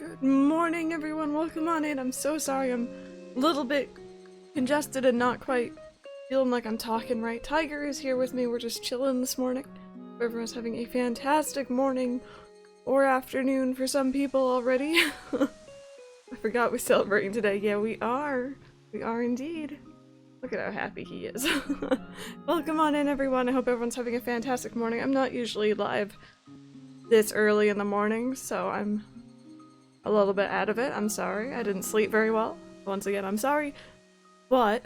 Good morning, everyone. Welcome on in. I'm so sorry. I'm a little bit congested and not quite feeling like I'm talking right. Tiger is here with me. We're just chilling this morning. Everyone's having a fantastic morning or afternoon for some people already. I forgot we're celebrating today. Yeah, we are. We are indeed. Look at how happy he is. Welcome on in, everyone. I hope everyone's having a fantastic morning. I'm not usually live this early in the morning, so I'm a little bit out of it. I'm sorry. I didn't sleep very well. Once again, I'm sorry. But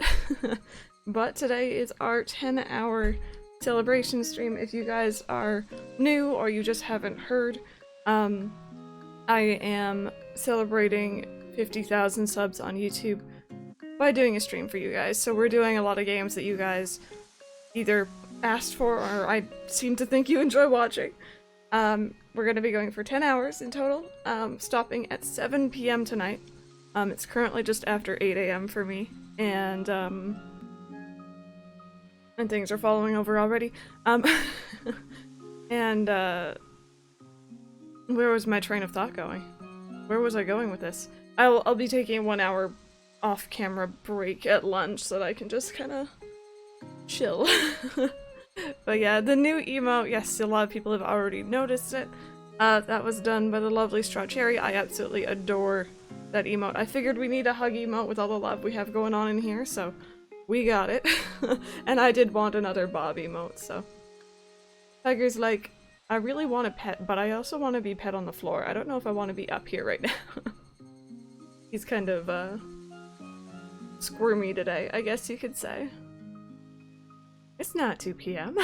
but today is our 10-hour celebration stream. If you guys are new or you just haven't heard, I am celebrating 50,000 subs on YouTube by doing a stream for you guys. So we're doing a lot of games that you guys either asked for or I seem to think you enjoy watching. We're going to be going for 10 hours in total, stopping at 7 p.m. tonight. It's currently just after 8 a.m. for me, and things are following over already. And, where was my train of thought going? Where was I going with this? I'll be taking a 1 hour off-camera break at lunch so that I can just kind of chill. But yeah, the new emote, yes, a lot of people have already noticed it. That was done by the lovely Straw Cherry. I absolutely adore that emote. I figured we need a hug emote with all the love we have going on in here, so we got it. And I did want another Bob emote, so. Tiger's like, I really want a pet, but I also want to be pet on the floor. I don't know if I want to be up here right now. He's kind of, squirmy today, I guess you could say. It's not 2 p.m.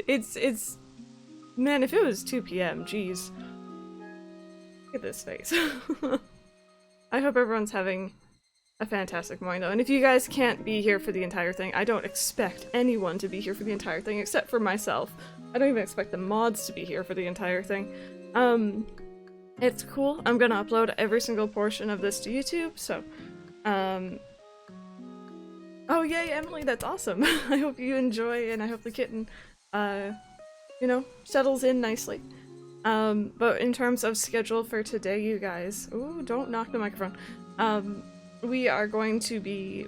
It's... Man, if it was 2 p.m., jeez. Look at this face. I hope everyone's having a fantastic morning, though. And if you guys can't be here for the entire thing, I don't expect anyone to be here for the entire thing, except for myself. I don't even expect the mods to be here for the entire thing. It's cool. I'm gonna upload every single portion of this to YouTube, so, Oh yay, Emily, that's awesome. I hope you enjoy, and I hope the kitten, you know, settles in nicely. But in terms of schedule for today, you guys... Ooh, don't knock the microphone. We are going to be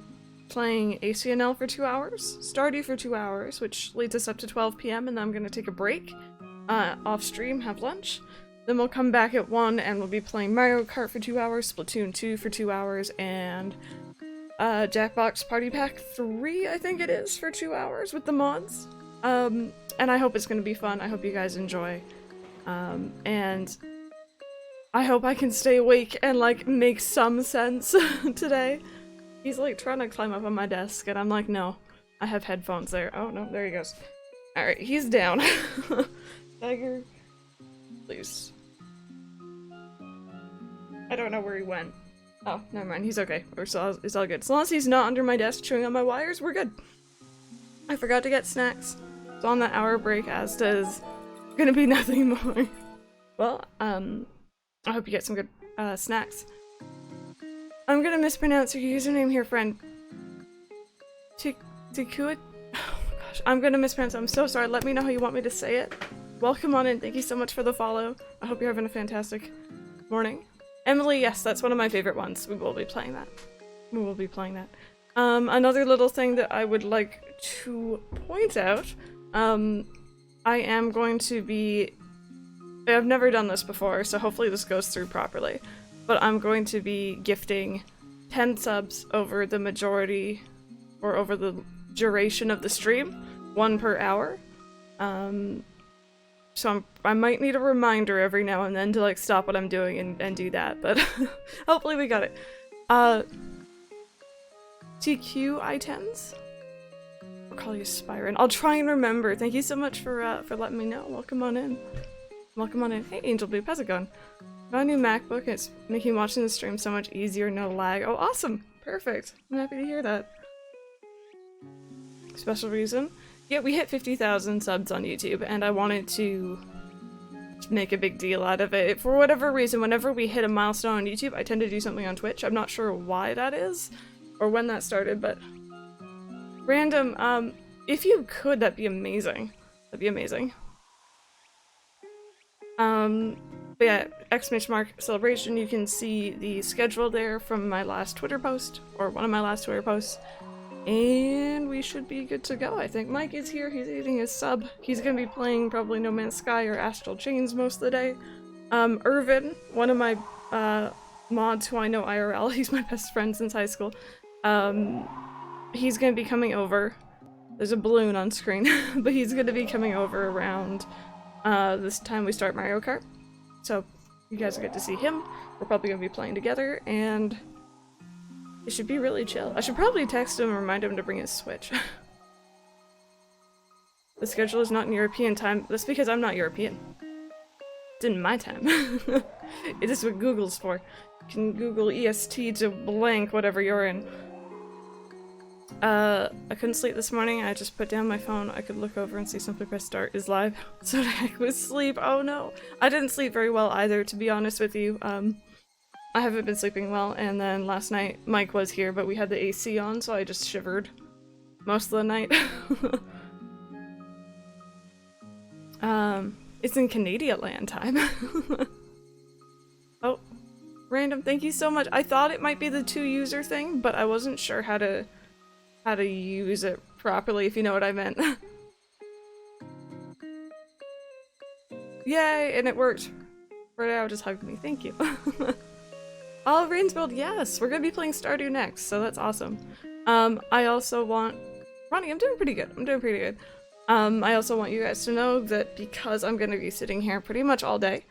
playing ACNL for 2 hours, Stardew for 2 hours, which leads us up to 12 p.m, and then I'm gonna take a break, off stream, have lunch. Then we'll come back at 1, and we'll be playing Mario Kart for 2 hours, Splatoon 2 for 2 hours, and Jackbox Party Pack 3, I think it is, for 2 hours with the mods. And I hope it's gonna be fun. I hope you guys enjoy. And I hope I can stay awake and, like, make some sense today. He's, like, trying to climb up on my desk, and I'm like, no. I have headphones there. Oh, no, there he goes. Alright, he's down. Tiger, please. I don't know where he went. Oh, never mind. He's okay. It's all good. As long as he's not under my desk chewing on my wires, we're good. I forgot to get snacks. It's on the hour break, as does gonna be nothing more. Well, I hope you get some good, snacks. I'm gonna mispronounce your username here, friend. Tikuit? Oh my gosh, I'm gonna mispronounce it. I'm so sorry. Let me know how you want me to say it. Welcome on in. Thank you so much for the follow. I hope you're having a fantastic morning. Emily, yes, that's one of my favorite ones. We will be playing that. We will be playing that. Another little thing that I would like to point out, I am going to be... I've never done this before, so hopefully this goes through properly, but I'm going to be gifting 10 subs over the majority, or over the duration of the stream, 1 per hour. So I might need a reminder every now and then to, like, stop what I'm doing and do that, but hopefully we got it. TQ I-10s? I'll call you Spyron. I'll try and remember. Thank you so much for letting me know. Welcome on in. Welcome on in. Hey, Angel Blue, how's it going? Got a new MacBook. It's making watching the stream so much easier, no lag. Oh, awesome! Perfect. I'm happy to hear that. Special reason? Yeah, we hit 50,000 subs on YouTube, and I wanted to make a big deal out of it. For whatever reason, whenever we hit a milestone on YouTube, I tend to do something on Twitch. I'm not sure why that is, or when that started, but... Random, if you could, that'd be amazing. That'd be amazing. But yeah, !celebration. You can see the schedule there from my last Twitter post, or one of my last Twitter posts. And we should be good to go, I think. Mike is here, he's eating his sub. He's gonna be playing probably No Man's Sky or Astral Chains most of the day. Irvin, one of my mods who I know IRL, he's my best friend since high school. He's gonna be coming over. There's a balloon on screen, but he's gonna be coming over around this time we start Mario Kart. So you guys will get to see him. We're probably gonna be playing together, and it should be really chill. I should probably text him and remind him to bring his Switch. The schedule is not in European time. That's because I'm not European. It's in my time. It is what Google's for. You can Google EST to blank whatever you're in. I couldn't sleep this morning. I just put down my phone. I could look over and see SimplyPressStart is live. So the heck with sleep. Oh no. I didn't sleep very well either, to be honest with you. I haven't been sleeping well, and then last night Mike was here, but we had the AC on, so I just shivered most of the night. It's in Canadian land time. Oh, random, thank you so much. I thought it might be the 2-user thing, but I wasn't sure how to use it properly, if you know what I meant. Yay, and it worked. Right, just hugged me, thank you. Oh, Rain's World, yes! We're gonna be playing Stardew next, so that's awesome. I also want... Ronnie, I'm doing pretty good. I'm doing pretty good. I also want you guys to know that because I'm gonna be sitting here pretty much all day,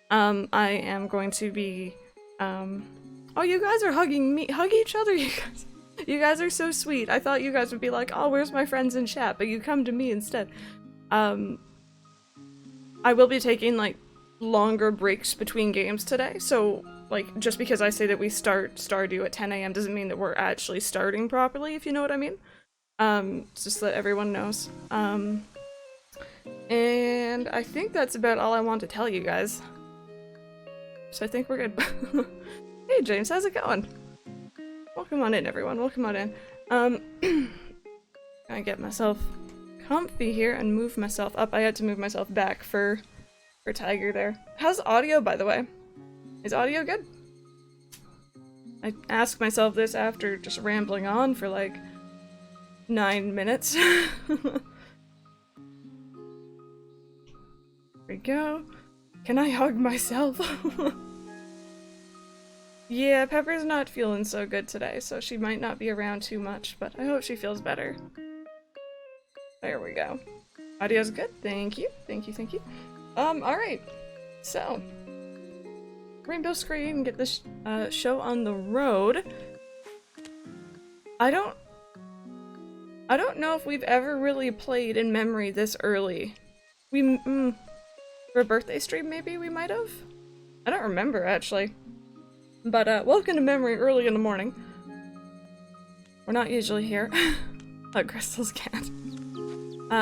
I am going to be, Oh, you guys are hugging me! Hug each other, you guys! You guys are so sweet. I thought you guys would be like, oh, where's my friends in chat? But you come to me instead. I will be taking, like, longer breaks between games today, so... Like, just because I say that we start Stardew at 10 AM doesn't mean that we're actually starting properly, if you know what I mean. Just so that everyone knows. And I think that's about all I want to tell you guys. So I think we're good. Hey James, how's it going? Welcome on in, everyone. Welcome on in. Gonna get myself comfy here and move myself up. I had to move myself back for Tiger there. How's audio, by the way? Is audio good? I ask myself this after just rambling on for like 9 minutes. There we go. Can I hug myself? Yeah, Pepper's not feeling so good today, so she might not be around too much, but I hope she feels better. There we go. Audio's good. Thank you. Thank you, thank you. Alright. So... Rainbow screen, get this show on the road. I don't know if we've ever really played in memory this early. For a birthday stream maybe we might have? I don't remember actually. But welcome to memory early in the morning. We're not usually here. Oh, Crystal's cat.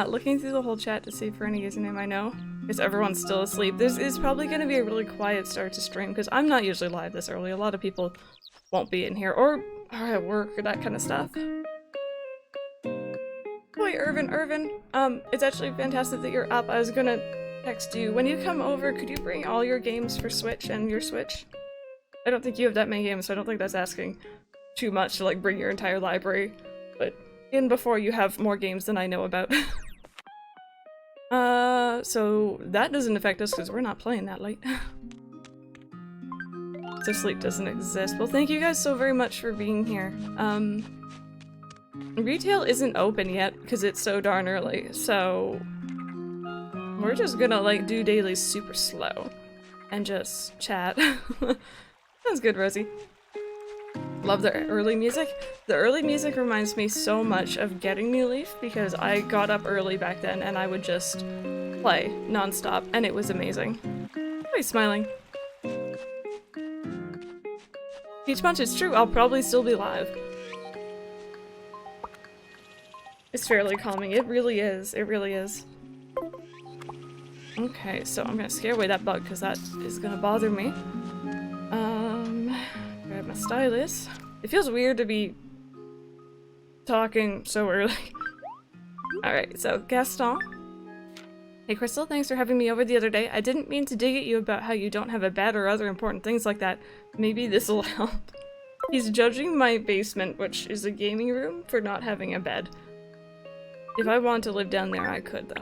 Looking through the whole chat to see for any username I know. Because everyone's still asleep. This is probably going to be a really quiet start to stream, because I'm not usually live this early. A lot of people won't be in here, or are at work, or that kind of stuff. Boy, Irvin, it's actually fantastic that you're up. I was gonna text you. When you come over, could you bring all your games for Switch and your Switch? I don't think you have that many games, so I don't think that's asking too much to, like, bring your entire library. But in before you have more games than I know about. So that doesn't affect us because we're not playing that late. So sleep doesn't exist. Well, thank you guys so very much for being here. Retail isn't open yet because it's so darn early, so we're just gonna, like, do dailies super slow and just chat. Sounds good, Rosie. Love the early music. The early music reminds me so much of getting New Leaf because I got up early back then and I would just play non-stop and it was amazing. Why are you smiling? Peach Punch, it's true, I'll probably still be live. It's fairly calming, it really is, it really is. Okay, so I'm gonna scare away that bug because that is gonna bother me. Grab my stylus. It feels weird to be talking so early. Alright, so Gaston Hey Crystal, thanks for having me over the other day. I didn't mean to dig at you about how you don't have a bed or other important things like that. Maybe this'll help. He's judging my basement, which is a gaming room, for not having a bed. If I wanted to live down there, I could, though.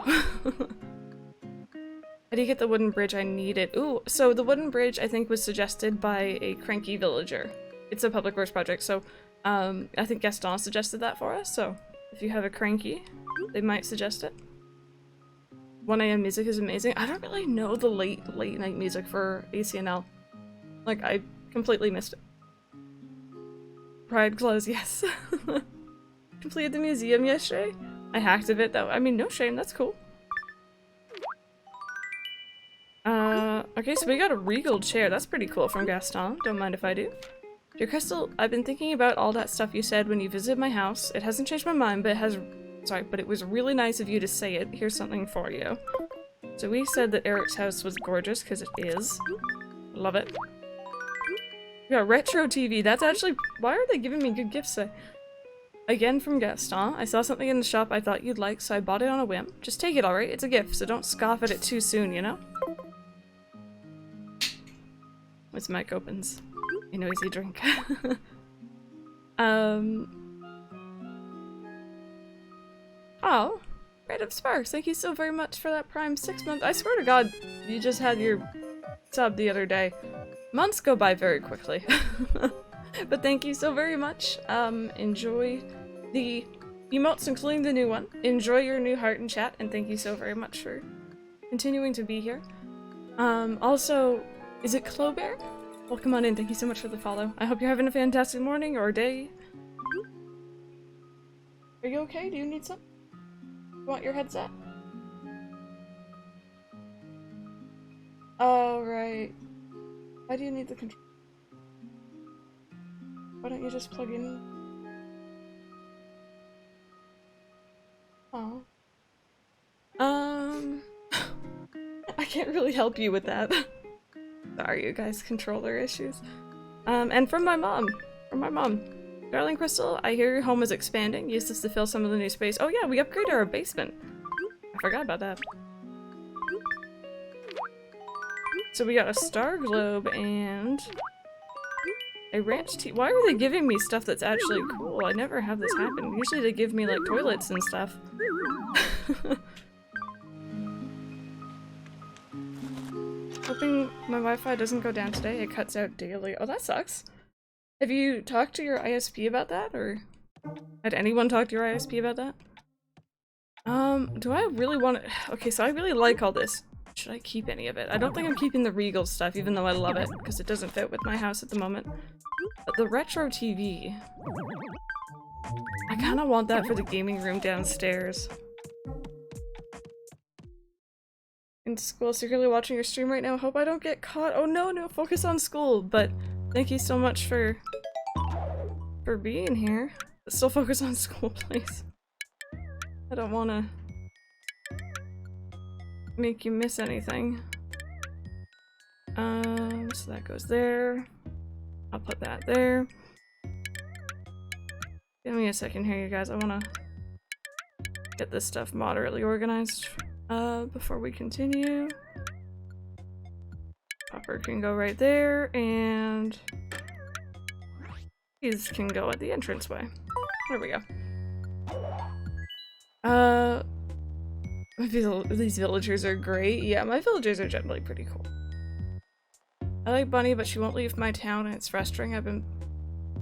How do you get the wooden bridge? I need it. Ooh, so the wooden bridge, I think, was suggested by a cranky villager. It's a public works project, so I think Gaston suggested that for us, so if you have a cranky, they might suggest it. 1 AM music is amazing. I don't really know the late night music for ACNL. Like, I completely missed it. Pride clothes, yes. Completed the museum yesterday. I hacked a bit though. I mean, no shame, that's cool. Okay, so we got a regal chair. That's pretty cool from Gaston. Don't mind if I do. Dear Crystal, I've been thinking about all that stuff you said when you visited my house. It hasn't changed my mind, but it was really nice of you to say it. Here's something for you. So we said that Eric's house was gorgeous, because it is. Love it. We got retro TV. That's actually— why are they giving me good gifts? Again from Gaston. I saw something in the shop I thought you'd like, so I bought it on a whim. Just take it, alright? It's a gift, so don't scoff at it too soon, you know? His mic opens. A noisy drink. Oh, Red of Sparks, thank you so very much for that Prime 6 month. I swear to God, you just had your sub the other day. Months go by very quickly. But thank you so very much. Enjoy the emotes, including the new one. Enjoy your new heart and chat, and thank you so very much for continuing to be here. Also, is it Clobear? Welcome on in, thank you so much for the follow. I hope you're having a fantastic morning or day. Are you okay? Do you need some? You want your headset? Oh, right. Why do you need the control? Why don't you just plug in? Oh. I can't really help you with that. Sorry, you guys, controller issues. And from my mom. Darling Crystal, I hear your home is expanding. Use this to fill some of the new space. Oh yeah, we upgraded our basement. I forgot about that. So we got a star globe and a ranch tea. Why are they giving me stuff that's actually cool? I never have this happen. Usually they give me like toilets and stuff. Hoping my Wi-Fi doesn't go down today. It cuts out daily. Oh, that sucks. Have you talked to your ISP about that, or had anyone talked to your ISP about that? Do I really want to— okay, so I really like all this. Should I keep any of it? I don't think I'm keeping the Regal stuff, even though I love it, because it doesn't fit with my house at the moment. But the retro TV— I kind of want that for the gaming room downstairs. In school, secretly watching your stream right now. Hope I don't get caught. Oh no, focus on school. But thank you so much for being here. But still focus on school, please. I don't want to make you miss anything. So that goes there. I'll put that there. Give me a second here, you guys. I want to get this stuff moderately organized. Before we continue. Popper can go right there, and these can go at the entranceway. There we go. These villagers are great. Yeah, my villagers are generally pretty cool. I like Bunny, but she won't leave my town, and it's frustrating.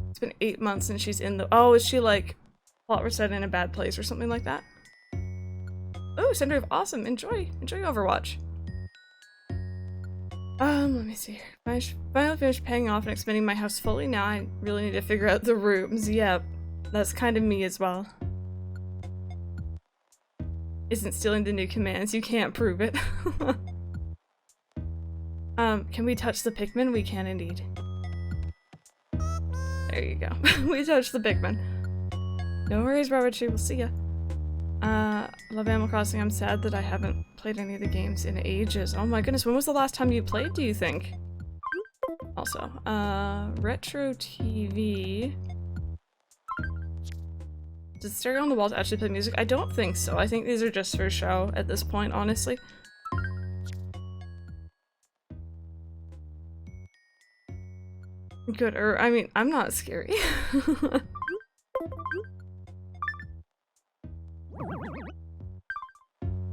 It's been 8 months and she's in the— oh, is she like plot reset in a bad place or something like that? Oh, Center of Awesome! Enjoy Overwatch. Let me see here. I finally finished paying off and expanding my house fully. Now I really need to figure out the rooms. Yep, that's kind of me as well. Isn't stealing the new commands. You can't prove it. Can we touch the Pikmin? We can indeed. There you go. We touched the Pikmin. No worries, Robert Tree. We'll see ya. Love Animal Crossing. I'm sad that I haven't played any of the games in ages. Oh my goodness, when was the last time you played, do you think? Also, retro TV. Does the stereo on the walls actually play music? I don't think so. I think these are just for show at this point, honestly. Good, or I mean, I'm not scary.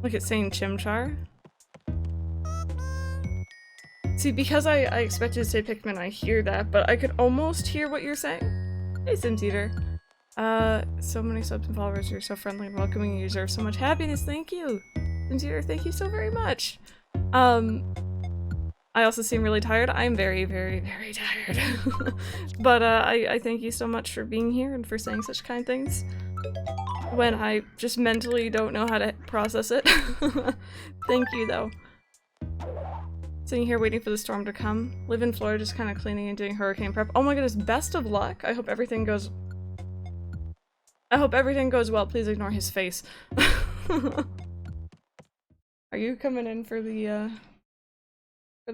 Look at saying Chimchar. See, because I expected to say Pikmin, I hear that, but I could almost hear what you're saying. Hey, Sims Eater. So many subs and followers, you're so friendly and welcoming, you deserve so much happiness, thank you! Sims Eater, thank you so very much! I also seem really tired. I'm very, very, very tired. But I thank you so much for being here and for saying such kind things when I just mentally don't know how to process it. Thank you, though. Sitting here waiting for the storm to come. Live in Florida, just kind of cleaning and doing hurricane prep. Oh my goodness, best of luck. I hope everything goes well. Please ignore his face. Are you coming in for the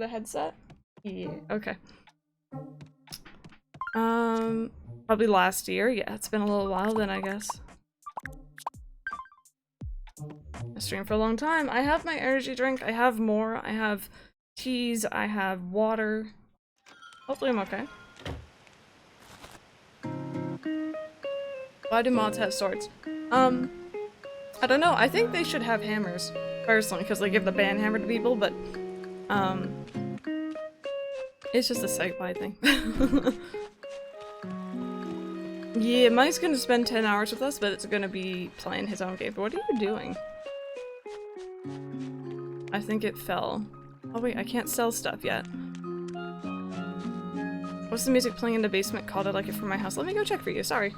headset? Yeah, okay. Probably last year. Yeah, it's been a little while then, I guess. I streamed for a long time. I have my energy drink. I have more. I have teas. I have water. Hopefully I'm okay. Why do mods have swords? I don't know. I think they should have hammers, personally, because they give the band hammer to people, but it's just a segue thing. Yeah, Mike's gonna spend 10 hours with us, but it's gonna be playing his own game. But what are you doing? I think it fell. Oh wait, I can't sell stuff yet. What's the music playing in the basement called? I like it from my house. Let me go check for you, sorry.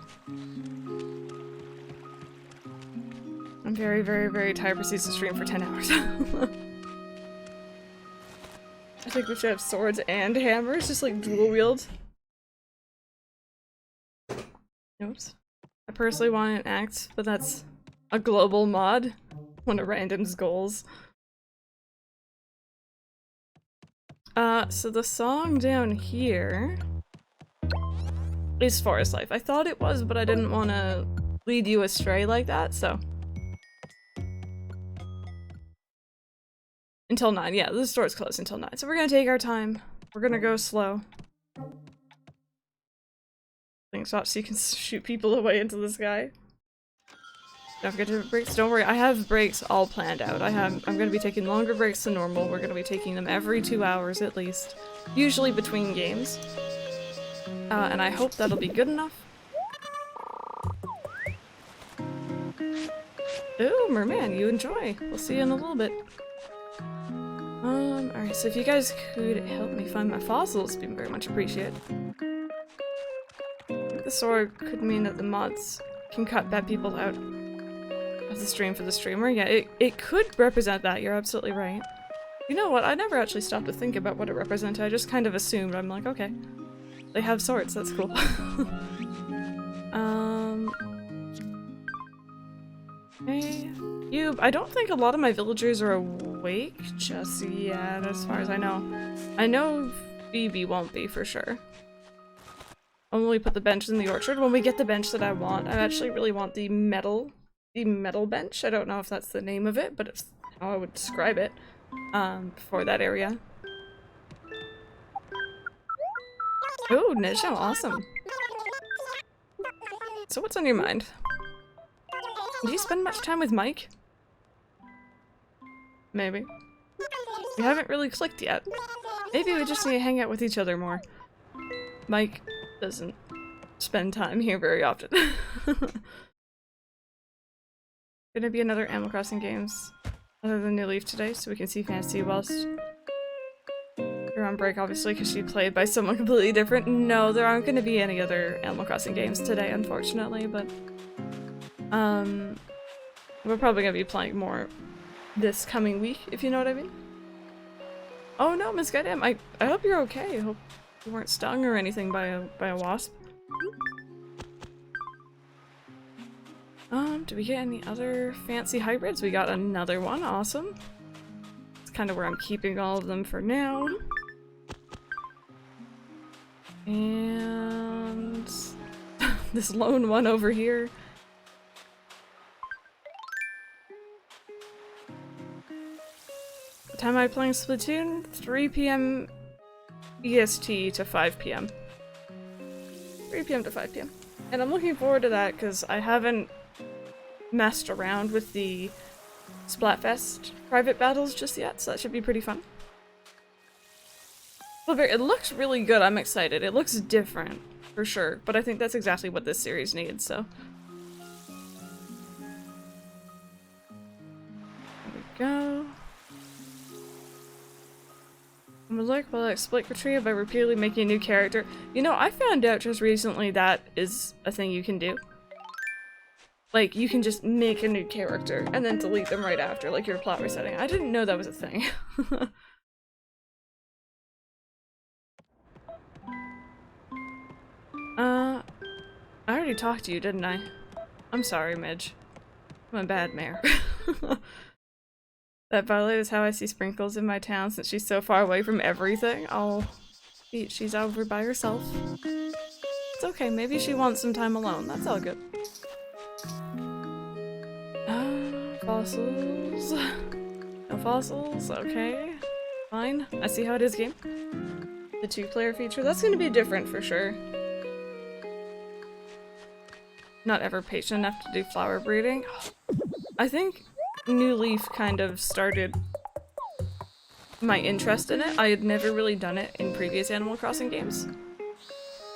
I'm very, very, very tired. Proceeds to stream for 10 hours. I think we should have swords and hammers, just like dual wield. Oops. I personally want an axe, but that's a global mod. One of random's goals. So the song down here is Forest Life. I thought it was, but I didn't want to lead you astray like that, so. Until 9, yeah, the store's closed until 9, so we're gonna take our time. We're gonna go slow. Stop so you can shoot people away into the sky. Don't forget to have breaks. Don't worry, I have breaks all planned out. I'm gonna be taking longer breaks than normal. We're gonna be taking them every 2 hours at least. Usually between games. And I hope that'll be good enough. Ooh, merman, you enjoy. We'll see you in a little bit. Alright, so if you guys could help me find my fossils, it'd be very much appreciated. The sword could mean that the mods can cut bad people out of the stream for the streamer. Yeah, it could represent that, you're absolutely right. You know what, I never actually stopped to think about what it represented, I just kind of assumed. I'm like, okay. They have swords, that's cool. Okay. I don't think a lot of my villagers are awake just yet, as far as I know. I know Phoebe won't be for sure. When we put the bench in the orchard, when we get the bench that I want, I actually really want the metal bench. I don't know if that's the name of it, but it's how I would describe it, for that area. Ooh, Nisho, awesome. So what's on your mind? Do you spend much time with Mike? Maybe. We haven't really clicked yet. Maybe we just need to hang out with each other more. Mike doesn't spend time here very often. Gonna be another Animal Crossing games other than New Leaf today, so we can see Fantasy whilst you're on break, obviously, because she played by someone completely different. No, there aren't gonna be any other Animal Crossing games today, unfortunately, but we're probably gonna be playing more this coming week, if you know what I mean. Oh no, Miss Goddamn, I hope you're okay. I hope you weren't stung or anything by a wasp. Do we get any other fancy hybrids? We got another one, awesome. It's kind of where I'm keeping all of them for now. And this lone one over here. I playing Splatoon? 3 p.m. EST to 5 p.m. 3 p.m. to 5 p.m. And I'm looking forward to that because I haven't messed around with the Splatfest private battles just yet, so that should be pretty fun. Well, it looks really good. I'm excited. It looks different, for sure, but I think that's exactly what this series needs, so. There we go. I'm gonna look while I exploit Katria by repeatedly making a new character. You know, I found out just recently that is a thing you can do. Like, you can just make a new character and then delete them right after, like your plot resetting. I didn't know that was a thing. I already talked to you, didn't I? I'm sorry, Midge. I'm a bad mayor. That Violet is how I see Sprinkles in my town since she's so far away from everything. Oh, she's over by herself. It's okay, maybe she wants some time alone. That's all good. Fossils. No fossils, okay. Fine. I see how it is, game. The 2-player feature, that's gonna be different for sure. Not ever patient enough to do flower breeding. I think New Leaf kind of started my interest in it. I had never really done it in previous Animal Crossing games.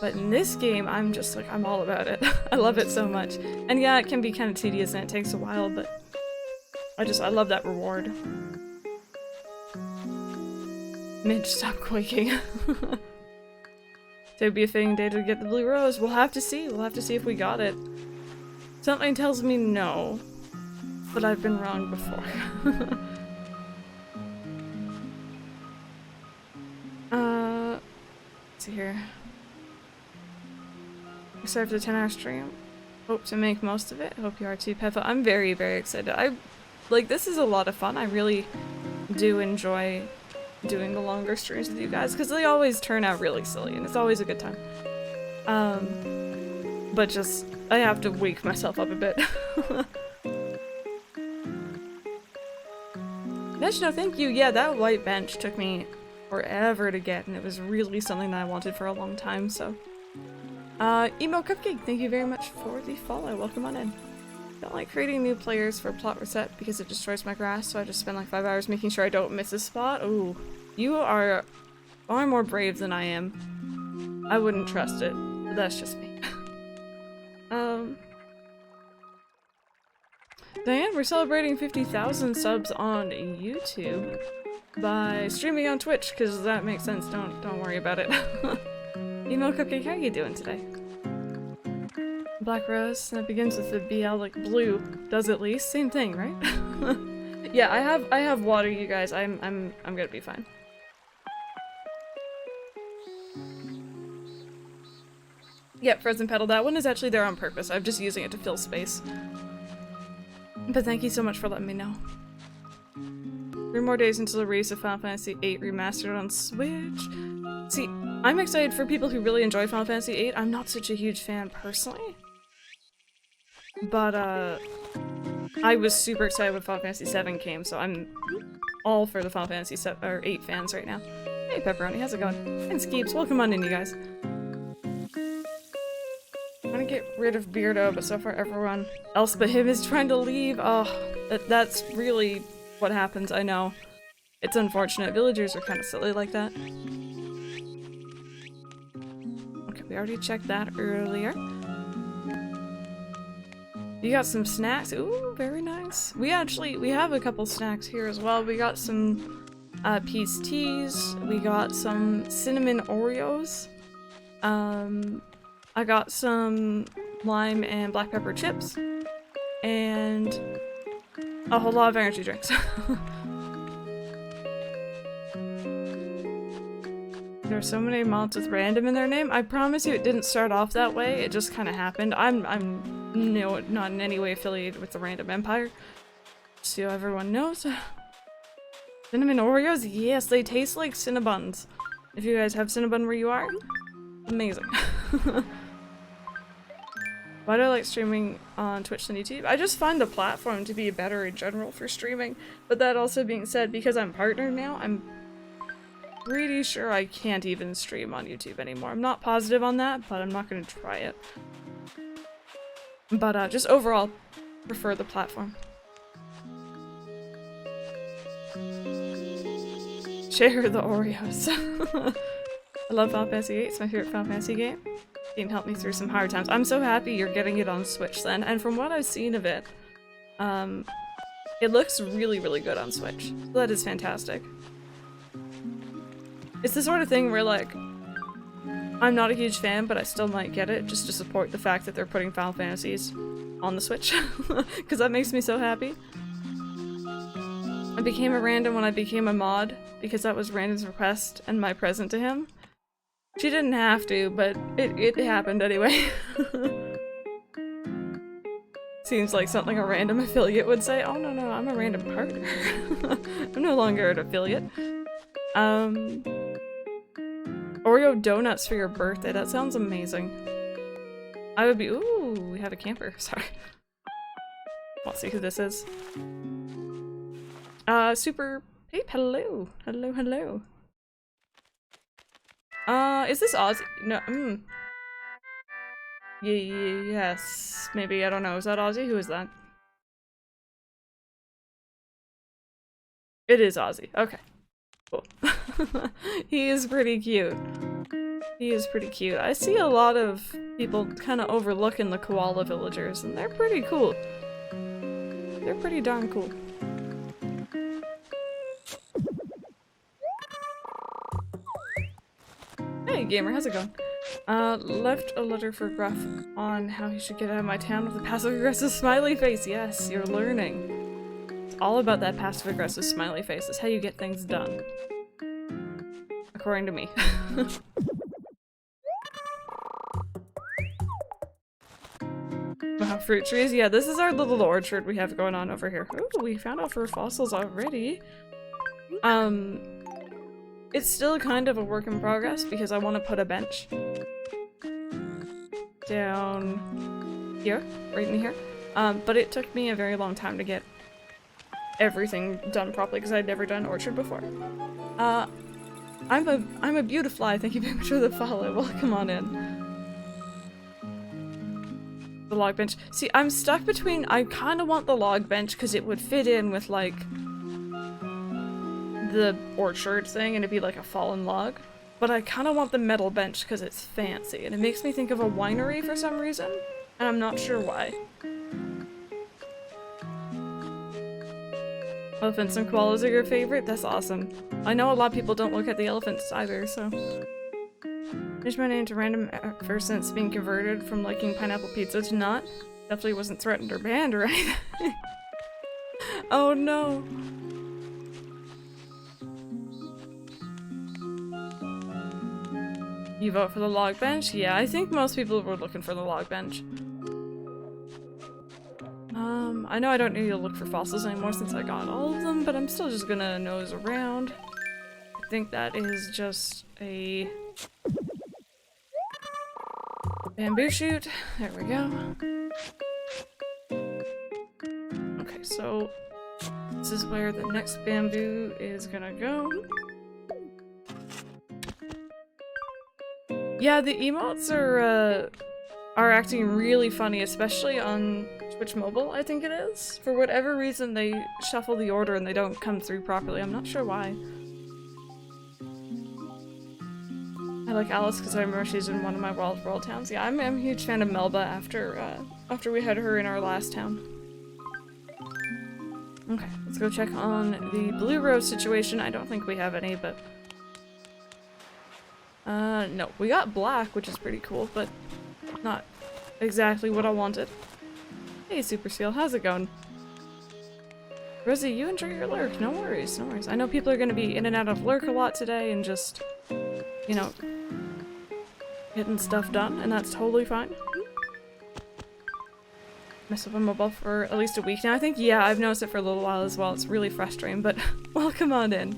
But in this game, I'm just like, I'm all about it. I love it so much. And yeah, it can be kind of tedious and it takes a while, but I love that reward. Midge, stop quaking. So it'd be a fitting day to get the blue rose. We'll have to see. We'll have to see if we got it. Something tells me no, but I've been wrong before. Let's see here. Excited for the 10-hour stream. Hope to make most of it. Hope you are too, Peppa. I'm very, very excited. This is a lot of fun. I really do enjoy doing the longer streams with you guys because they always turn out really silly and it's always a good time. But just, I have to wake myself up a bit. Mitch, no, thank you. Yeah, that white bench took me forever to get and it was really something that I wanted for a long time, so. Emo Cupcake, thank you very much for the follow. Welcome on in. Don't like creating new players for plot reset because it destroys my grass, so I just spend like 5 hours making sure I don't miss a spot. Ooh, you are far more brave than I am. I wouldn't trust it, but that's just me. Diane, we're celebrating 50,000 subs on YouTube by streaming on Twitch, because that makes sense. Don't worry about it. Emo Cupcake, how are you doing today? Black Rose, that begins with the BL like blue. Does at least. Same thing, right? Yeah, I have water, you guys. I'm gonna be fine. Yep, Frozen Petal. That one is actually there on purpose. I'm just using it to fill space. But thank you so much for letting me know. 3 more days until the release of Final Fantasy VIII Remastered on Switch. See, I'm excited for people who really enjoy Final Fantasy VIII. I'm not such a huge fan personally. But, I was super excited when Final Fantasy VII came, so I'm all for the Final Fantasy VIII fans right now. Hey Pepperoni, how's it going? And Skeeps, welcome on in, you guys. I'm gonna get rid of Beardo, but so far everyone else but him is trying to leave. Oh, that's really what happens, I know. It's unfortunate. Villagers are kind of silly like that. Okay, we already checked that earlier. You got some snacks? Ooh, very nice. We have a couple snacks here as well. We got some peace teas. We got some cinnamon Oreos. I got some lime and black pepper chips. And a whole lot of energy drinks. There are so many mods with random in their name. I promise you it didn't start off that way. It just kind of happened. I'm not in any way affiliated with the Random Empire. So everyone knows. Cinnamon Oreos? Yes, they taste like Cinnabons. If you guys have Cinnabon where you are, amazing. Why do I like streaming on Twitch than YouTube? I just find the platform to be better in general for streaming. But that also being said, because I'm partnered now, I'm pretty sure I can't even stream on YouTube anymore. I'm not positive on that, but I'm not going to try it. But just overall, prefer the platform. Share the Oreos. I love Final Fantasy VIII. It's my favorite Final Fantasy game. Game helped me through some hard times. I'm so happy you're getting it on Switch then. And from what I've seen of it, it looks really, really good on Switch. So that is fantastic. It's the sort of thing where, like, I'm not a huge fan, but I still might get it just to support the fact that they're putting Final Fantasies on the Switch. Because that makes me so happy. I became a random when I became a mod, because that was Random's request and my present to him. She didn't have to, but it happened anyway. Seems like something a random affiliate would say. Oh no, I'm a random partner. I'm no longer an affiliate. Oreo donuts for your birthday. That sounds amazing. I would be- ooh, we have a camper. Sorry. Let's see who this is. Super Pape, hello. Hello. Is this Aussie? No, yes, maybe, I don't know. Is that Aussie? Who is that? It is Aussie. Okay. Cool. He is pretty cute. He is pretty cute. I see a lot of people kind of overlooking the koala villagers, and they're pretty cool. They're pretty darn cool. Hey gamer, how's it going? Left a letter for Gruff on how he should get out of my town with a passive-aggressive smiley face. Yes, you're learning. It's all about that passive-aggressive smiley face. It's how you get things done. According to me. Wow, fruit trees? Yeah, this is our little orchard we have going on over here. Ooh, we found out for fossils already. It's still kind of a work in progress because I want to put a bench down here, right in here. But it took me a very long time to get everything done properly because I'd never done an orchard before. I'm a beautifly. Thank you very much for the follow. Welcome on in. The log bench. See, I'm stuck between. I kind of want the log bench because it would fit in with like the orchard thing and it'd be like a fallen log, but I kind of want the metal bench because it's fancy and it makes me think of a winery for some reason, and I'm not sure why. Elephants and koalas are your favorite? That's awesome. I know a lot of people don't look at the elephants either, so. Changed my name to random ever since being converted from liking pineapple pizza to not. Definitely wasn't threatened or banned or anything. Oh no. You vote for the log bench? Yeah, I think most people were looking for the log bench. I know I don't need to look for fossils anymore since I got all of them, but I'm still just gonna nose around. I think that is just a bamboo shoot. There we go. Okay, so this is where the next bamboo is gonna go. Yeah, the emotes are acting really funny, especially on Twitch Mobile, I think it is. For whatever reason, they shuffle the order and they don't come through properly. I'm not sure why. I like Alice because I remember she's in one of my World towns. Yeah, I'm a huge fan of Melba after we had her in our last town. Okay, let's go check on the blue rose situation. I don't think we have any, but no, we got black, which is pretty cool, but not exactly what I wanted. Hey, Super Seal, how's it going? Rosie, you enjoy your lurk. No worries, no worries. I know people are going to be in and out of lurk a lot today and just, you know, getting stuff done, and that's totally fine. Messed up on mobile for at least a week now, I think. Yeah, I've noticed it for a little while as well. It's really frustrating, but welcome on in.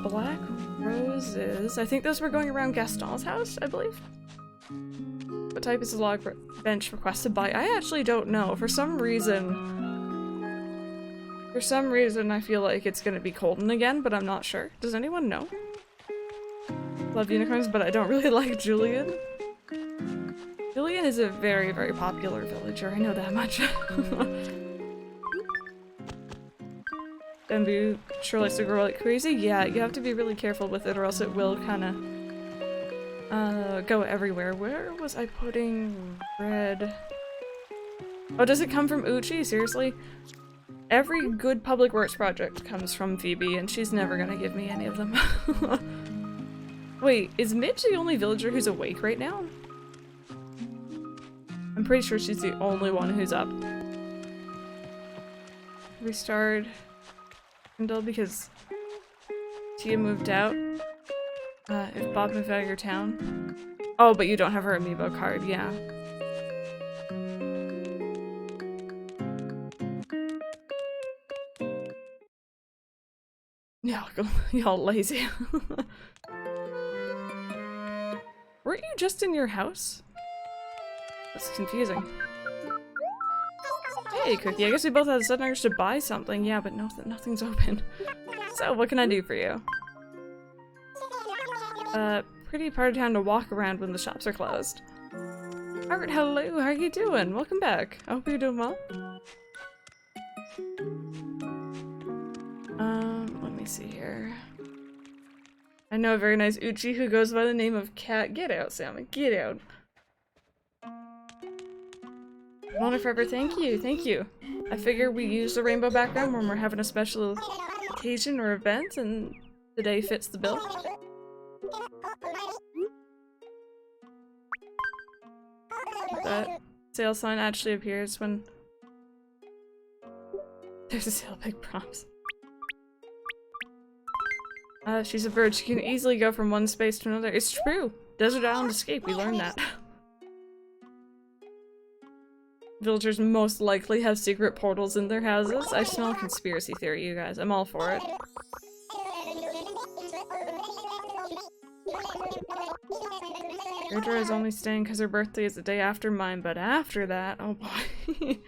Black roses. I think those were going around Gaston's house, I believe. But What type is the log bench requested by? I actually don't know. For some reason, I feel like it's gonna be Colton again, but I'm not sure. Does anyone know? Love unicorns, but I don't really like Julian. Julian is a very, very popular villager. I know that much. Bamboo sure likes to grow like crazy. Yeah, you have to be really careful with it or else it will kind of go everywhere. Where was I putting red? Oh, does it come from Uchi? Seriously? Every good public works project comes from Phoebe, and she's never gonna give me any of them. Wait, is Midge the only villager who's awake right now? I'm pretty sure she's the only one who's up. Restart Kindle because Tia moved out. If Bob moved out of your town. Oh, but you don't have her amiibo card, yeah. Y'all lazy. Weren't you just in your house? That's confusing. Hey, Cookie, I guess we both had a sudden urge to buy something. Yeah, but nothing's open. So, what can I do for you? Pretty part of town to walk around when the shops are closed. Alright, hello, how are you doing? Welcome back. I hope you're doing well. Let me see here. I know a very nice Uchi who goes by the name of Cat. Get out, Sammy. Get out. Want it forever? Thank you, thank you. I figure we use the rainbow background when we're having a special occasion or event, and today fits the bill. That sale sign actually appears when there's a sale, big props. She's a bird. She can easily go from one space to another. It's true! Desert Island Escape, we learned that. Villagers most likely have secret portals in their houses. I smell a conspiracy theory, you guys. I'm all for it. Deirdre is only staying because her birthday is the day after mine, but after that, oh boy.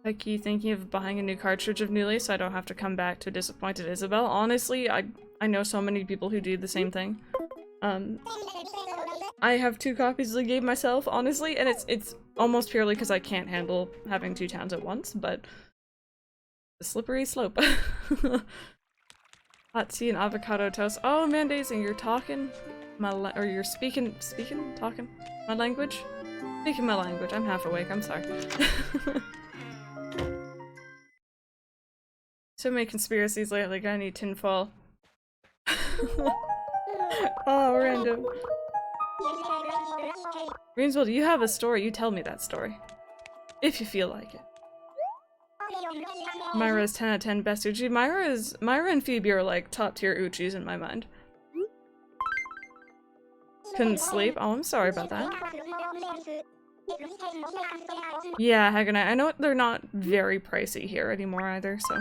Becky thinking of buying a new cartridge of Newly so I don't have to come back to disappointed Isabel. Honestly, I know so many people who do the same thing. I have 2 copies of the game myself, honestly, and it's almost purely because I can't handle having 2 towns at once, but the slippery slope. Hot tea and avocado toast. Oh man, Daisy, you're talking or you're talking my language? Speaking my language. I'm half awake, I'm sorry. So many conspiracies lately, I need tinfoil. Oh, random. Greenswell, do you have a story? You tell me that story. If you feel like it. Myra is 10 out of 10 best Uchi. Myra and Phoebe are like top tier Uchis in my mind. Couldn't sleep? Oh, I'm sorry about that. Yeah, Hagonite. I know they're not very pricey here anymore either, so.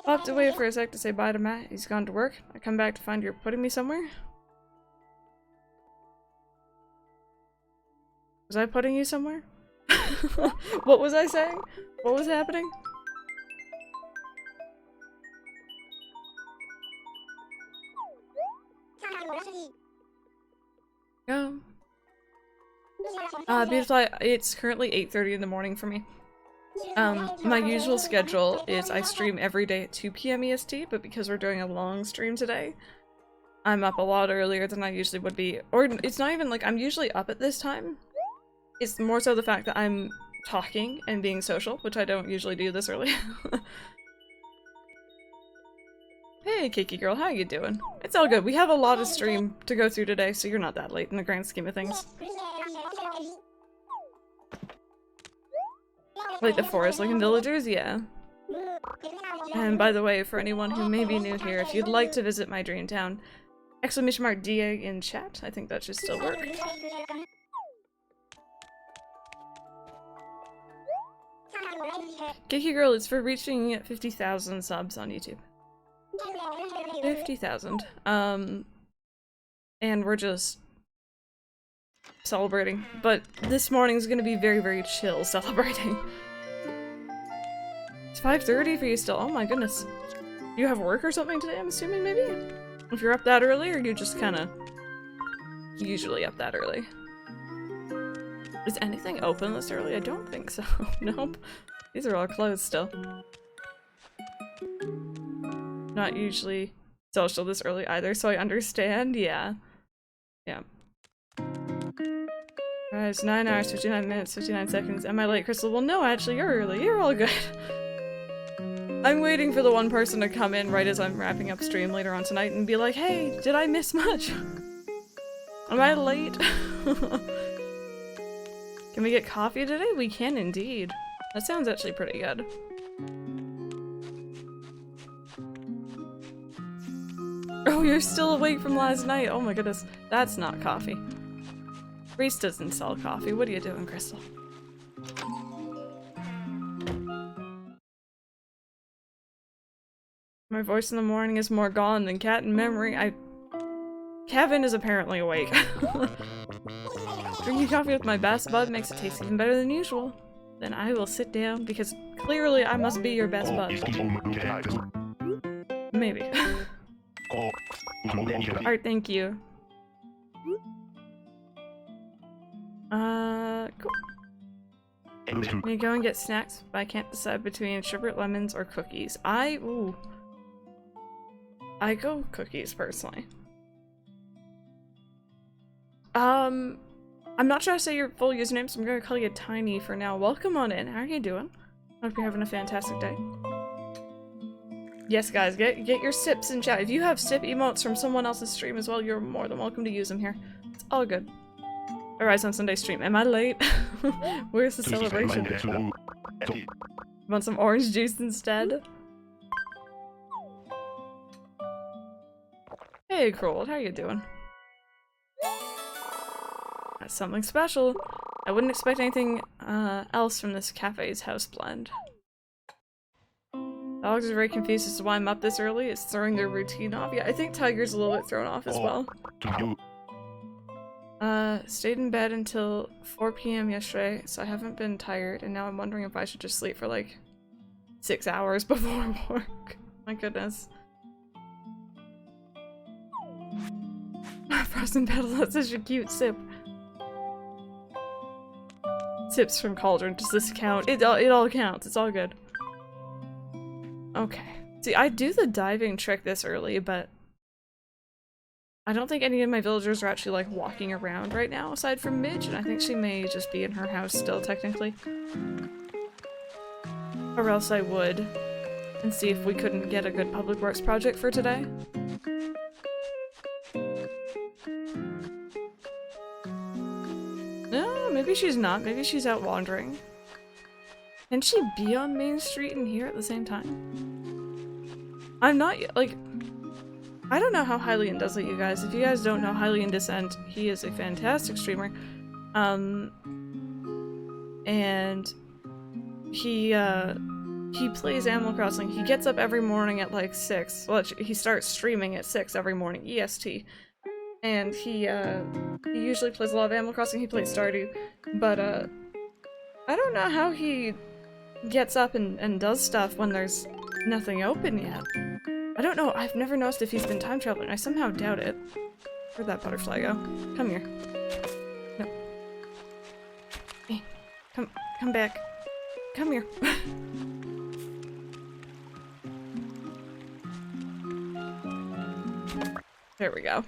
Popped away for a sec to say bye to Matt. He's gone to work. I come back to find you're putting me somewhere. Was I putting you somewhere? What was I saying? What was happening? Go. Beautiful. It's currently 8:30 in the morning for me. My usual schedule is I stream every day at 2 PM EST, but because we're doing a long stream today, I'm up a lot earlier than I usually would be. Or it's not even like I'm usually up at this time. It's more so the fact that I'm talking and being social, which I don't usually do this early. Hey, Kiki girl, how you doing? It's all good. We have a lot of stream to go through today, so you're not that late in the grand scheme of things. Like the forest-looking villagers? Yeah. And by the way, for anyone who may be new here, if you'd like to visit my dream town, !DA in chat. I think that should still work. Kiki girl, it's for reaching 50,000 subs on YouTube. 50,000. and we're just celebrating. But this morning's gonna be very, very chill celebrating. It's 5:30 for you still. Oh my goodness. Do you have work or something today, I'm assuming, maybe? If you're up that early, or you just kinda usually up that early? Is anything open this early? I don't think so. Nope. These are all closed still. Not usually social this early either, so I understand. Yeah. Yeah. Alright, it's 9 hours, 59 minutes, 59 seconds. Am I late, Crystal? Well, no, actually, you're early. You're all good. I'm waiting for the one person to come in right as I'm wrapping up stream later on tonight and be like, hey, did I miss much? Am I late? Can we get coffee today? We can indeed. That sounds actually pretty good. Oh, you're still awake from last night. Oh my goodness. That's not coffee. Reese doesn't sell coffee. What are you doing, Crystal? My voice in the morning is more gone than cat in memory. Kevin is apparently awake. Drinking coffee with my best bud makes it taste even better than usual. Then I will sit down because clearly I must be your best bud. Maybe. Alright, thank you. Cool. I'm gonna go and get snacks, but I can't decide between sherbet lemons or cookies. I go cookies, personally. I'm not sure how to say your full username, so I'm gonna call you Tiny for now. Welcome on in. How are you doing? Hope you're having a fantastic day. Yes, guys, get your sips in chat. If you have sip emotes from someone else's stream as well, you're more than welcome to use them here. It's all good. Arise on Sunday stream. Am I late? Where's the celebration? Want some orange juice instead? Hey, Kroll, how you doing? That's something special. I wouldn't expect anything else from this cafe's house blend. Dogs are very confused as to why I'm up this early. It's throwing their routine off. Yeah, I think Tiger's a little bit thrown off as well. Stayed in bed until 4 p.m. yesterday, so I haven't been tired, and now I'm wondering if I should just sleep for like 6 hours before work. My goodness. Frozen Petal, that's such a cute sip. Sips from Cauldron, does this count? It all counts, it's all good. Okay. See, I do the diving trick this early, but I don't think any of my villagers are actually like walking around right now aside from Midge, and I think she may just be in her house still technically. Or else I would and see if we couldn't get a good public works project for today. No, maybe she's not. Maybe she's out wandering. Can she be on Main Street and here at the same time? I'm not, like, I don't know how Hylian does it, you guys. If you guys don't know Hylian Descent, he is a fantastic streamer. And he plays Animal Crossing. He gets up every morning at like 6. Well, he starts streaming at 6 every morning, EST. And he usually plays a lot of Animal Crossing. He plays Stardew. But, I don't know how he gets up and does stuff when there's nothing open yet. I don't know. I've never noticed if he's been time traveling. I somehow doubt it. Where'd that butterfly go? Come here. No. Hey, come back. Come here. There we go.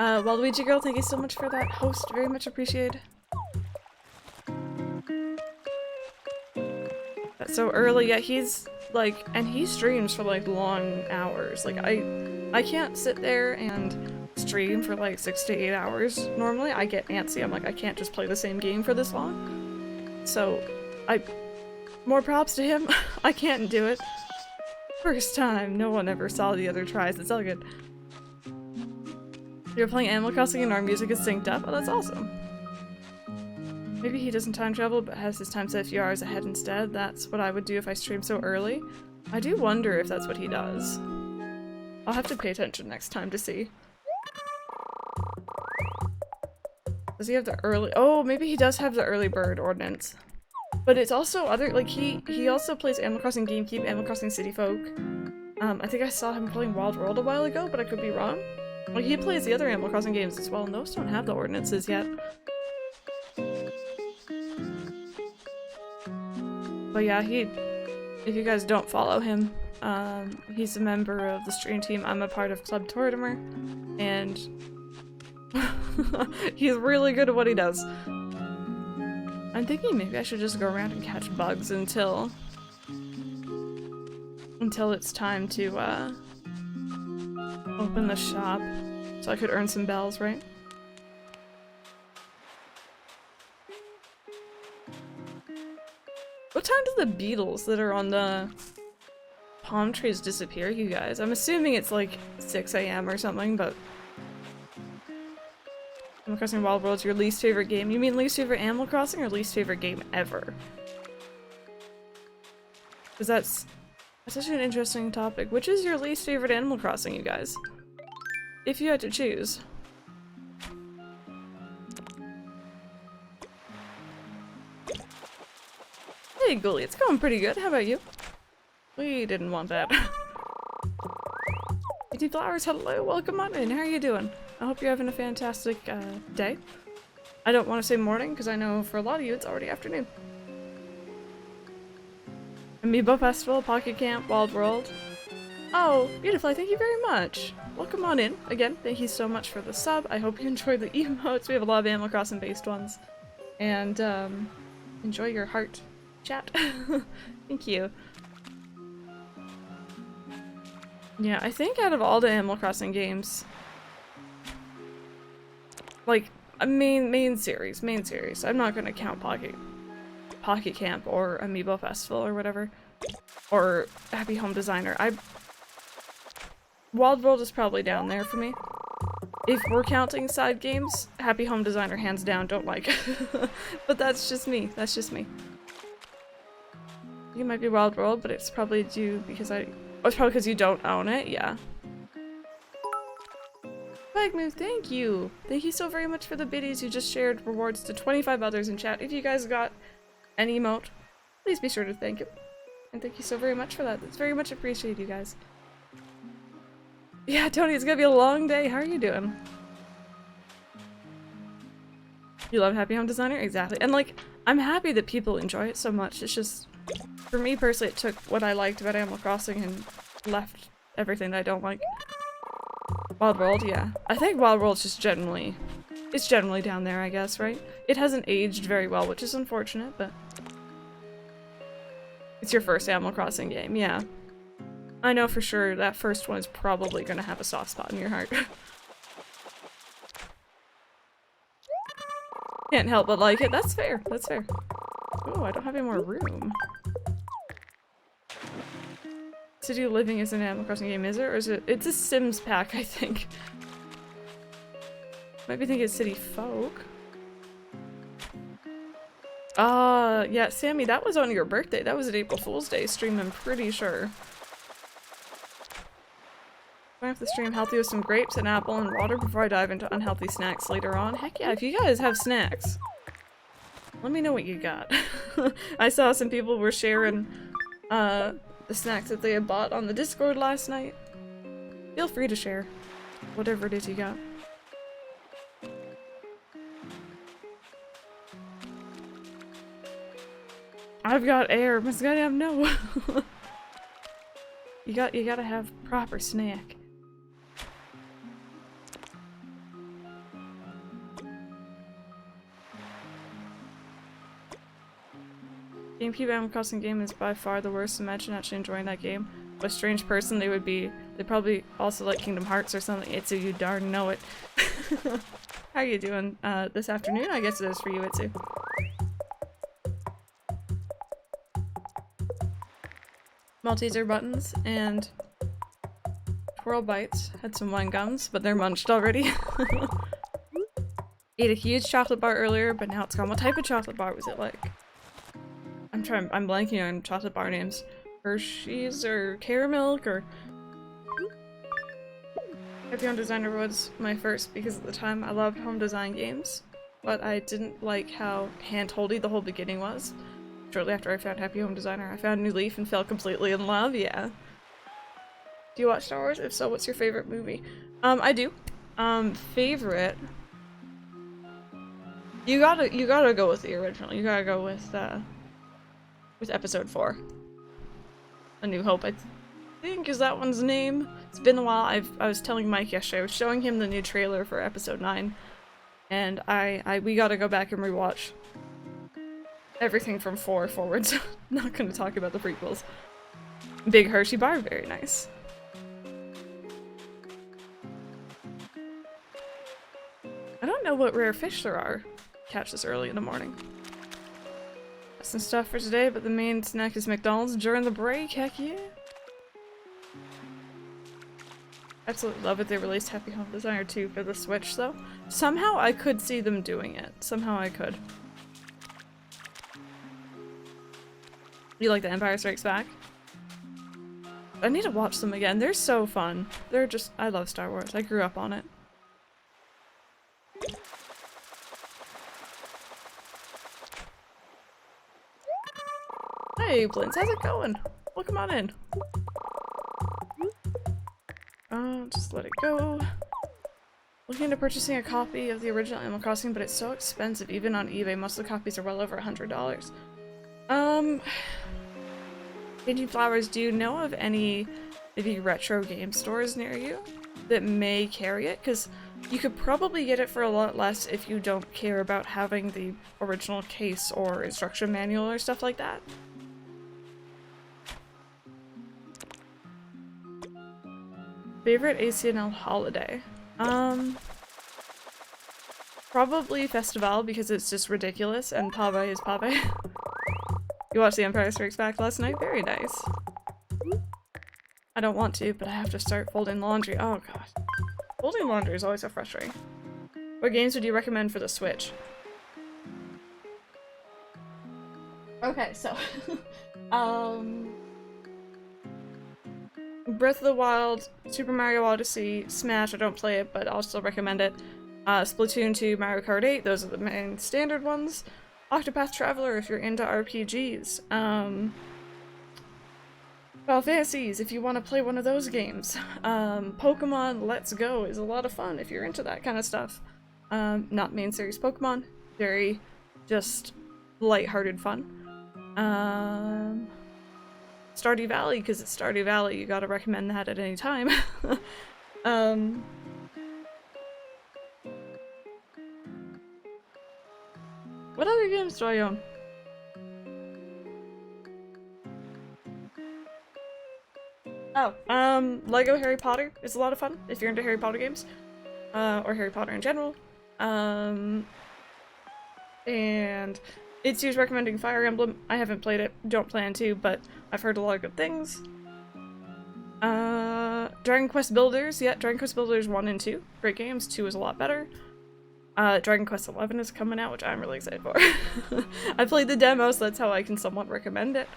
Waluigi girl, thank you so much for that host. Very much appreciated. That's so early, yeah, he's like, and he streams for like long hours. Like I can't sit there and stream for like 6 to 8 hours normally. I get antsy. I'm like, I can't just play the same game for this long. So more props to him. I can't do it. First time. No one ever saw the other tries. It's all good. You're playing Animal Crossing and our music is synced up? Oh, that's awesome. Maybe he doesn't time travel but has his time set a few hours ahead instead. That's what I would do if I stream so early. I do wonder if that's what he does. I'll have to pay attention next time to see. Does he have the early- oh, maybe he does have the early bird ordinance. But it's also other- like, he also plays Animal Crossing GameCube, Animal Crossing City Folk. I think I saw him playing Wild World a while ago, but I could be wrong. Like, he plays the other Animal Crossing games as well, and those don't have the ordinances yet. But yeah, if you guys don't follow him, he's a member of the stream team. I'm a part of Club Tortimer, and he's really good at what he does. I'm thinking maybe I should just go around and catch bugs until it's time to open the shop, so I could earn some bells, right? What time do the beetles that are on the palm trees disappear, you guys? I'm assuming it's like 6 AM or something, but... Animal Crossing Wild World's your least favorite game? You mean least favorite Animal Crossing or least favorite game ever? Because that's such an interesting topic. Which is your least favorite Animal Crossing, you guys? If you had to choose. Hey, Ghoulie, it's going pretty good. How about you? We didn't want that. BT Flowers, hello, welcome on in. How are you doing? I hope you're having a fantastic day. I don't want to say morning, because I know for a lot of you it's already afternoon. Amiibo Festival, Pocket Camp, Wild World. Oh, beautiful, thank you very much. Welcome on in. Again, thank you so much for the sub. I hope you enjoyed the emotes. We have a lot of Animal Crossing based ones. And enjoy your heart chat. Thank you. Yeah, I think out of all the Animal Crossing games, like, main series, I'm not gonna count Pocket Camp or Amiibo Festival or whatever, or Happy Home Designer. Wild World is probably down there for me. If we're counting side games, Happy Home Designer hands down, don't like. But that's just me, that's just me. It might be Wild World, but it's probably due because it's probably because you don't own it, yeah. Bagmove, thank you! Thank you so very much for the biddies. You just shared rewards to 25 others in chat. If you guys got an emote, please be sure to thank him. And thank you so very much for that. It's very much appreciated, you guys. Yeah, Tony, it's gonna be a long day. How are you doing? You love Happy Home Designer? Exactly. And like, I'm happy that people enjoy it so much. It's just, for me personally, it took what I liked about Animal Crossing and left everything that I don't like. Wild World, yeah. I think Wild World's just generally, it's generally down there, I guess, right? It hasn't aged very well, which is unfortunate, but it's your first Animal Crossing game, yeah. I know for sure that first one is probably gonna have a soft spot in your heart. Can't help but like it. That's fair. That's fair. Oh, I don't have any more room. City Living is an Animal Crossing game, is it? Or is it? It's a Sims pack, I think. Maybe think it's City Folk. Yeah, Sammy, that was on your birthday. That was an April Fool's Day stream, I'm pretty sure. I have to stream healthy with some grapes, an apple, and water before I dive into unhealthy snacks later on. Heck yeah, if you guys have snacks, let me know what you got. I saw some people were sharing the snacks that they had bought on the Discord last night. Feel free to share whatever it is you got. I've got air, Miss Goddamn no. You gotta have proper snack. GameCube Animal Crossing game is by far the worst. Imagine actually enjoying that game. What a strange person they would be. They probably also like Kingdom Hearts or something. Itsu, you darn know it. How are you doing this afternoon? I guess it is for you, Itsu. Malteser buttons and Twirl Bites. Had some wine gums, but they're munched already. Ate a huge chocolate bar earlier, but now it's gone. What type of chocolate bar was it like? I'm blanking on chocolate bar names. Hershey's or Caramilk or... Happy Home Designer was my first because at the time I loved home design games. but I didn't like how hand-holdy the whole beginning was. Shortly after I found Happy Home Designer, I found New Leaf and fell completely in love, yeah. Do you watch Star Wars? If so, what's your favorite movie? I do. Favorite? You gotta go with the original. You gotta go with Episode 4. A New Hope, I think is that one's name. It's been a while. I was telling Mike yesterday, I was showing him the new trailer for Episode 9, and we gotta go back and rewatch everything from 4 forwards. Not gonna talk about the prequels. Big Hershey bar, very nice. I don't know what rare fish there are. Catch this early in the morning. Got some stuff for today, but the main snack is McDonald's during the break. Heck yeah! Absolutely love it. They released Happy Home Designer 2 for the Switch, though. Somehow I could see them doing it. Somehow I could. You like The Empire Strikes Back? I need to watch them again. They're so fun. They're just— I love Star Wars. I grew up on it. Hey, Blintz, how's it going? Welcome on in. Just let it go. Looking into purchasing a copy of the original Animal Crossing, but it's so expensive, even on eBay. Most of the copies are well over $100. Changing Flowers, do you know of any maybe retro game stores near you that may carry it? Because you could probably get it for a lot less if you don't care about having the original case or instruction manual or stuff like that. Favorite ACNL holiday? Probably Festival, because it's just ridiculous, and Pave is Pave. You watched The Empire Strikes Back last night? Very nice. I don't want to, but I have to start folding laundry. Oh god. Folding laundry is always so frustrating. What games would you recommend for the Switch? Okay, so Breath of the Wild, Super Mario Odyssey, Smash, I don't play it, but I'll still recommend it. Splatoon 2, Mario Kart 8, those are the main standard ones. Octopath Traveler if you're into RPGs. Final Fantasies if you want to play one of those games. Pokemon Let's Go is a lot of fun if you're into that kind of stuff. Not main series Pokemon, very just lighthearted fun. Stardew Valley, because it's Stardew Valley, you gotta recommend that at any time. What other games do I own? Oh, Lego Harry Potter is a lot of fun if you're into Harry Potter games. Or Harry Potter in general. And It's You's recommending Fire Emblem. I haven't played it, don't plan to, but I've heard a lot of good things. Dragon Quest Builders, yeah, Dragon Quest Builders 1 and 2, great games, 2 is a lot better. Dragon Quest 11 is coming out, which I'm really excited for. I played the demo, so that's how I can somewhat recommend it.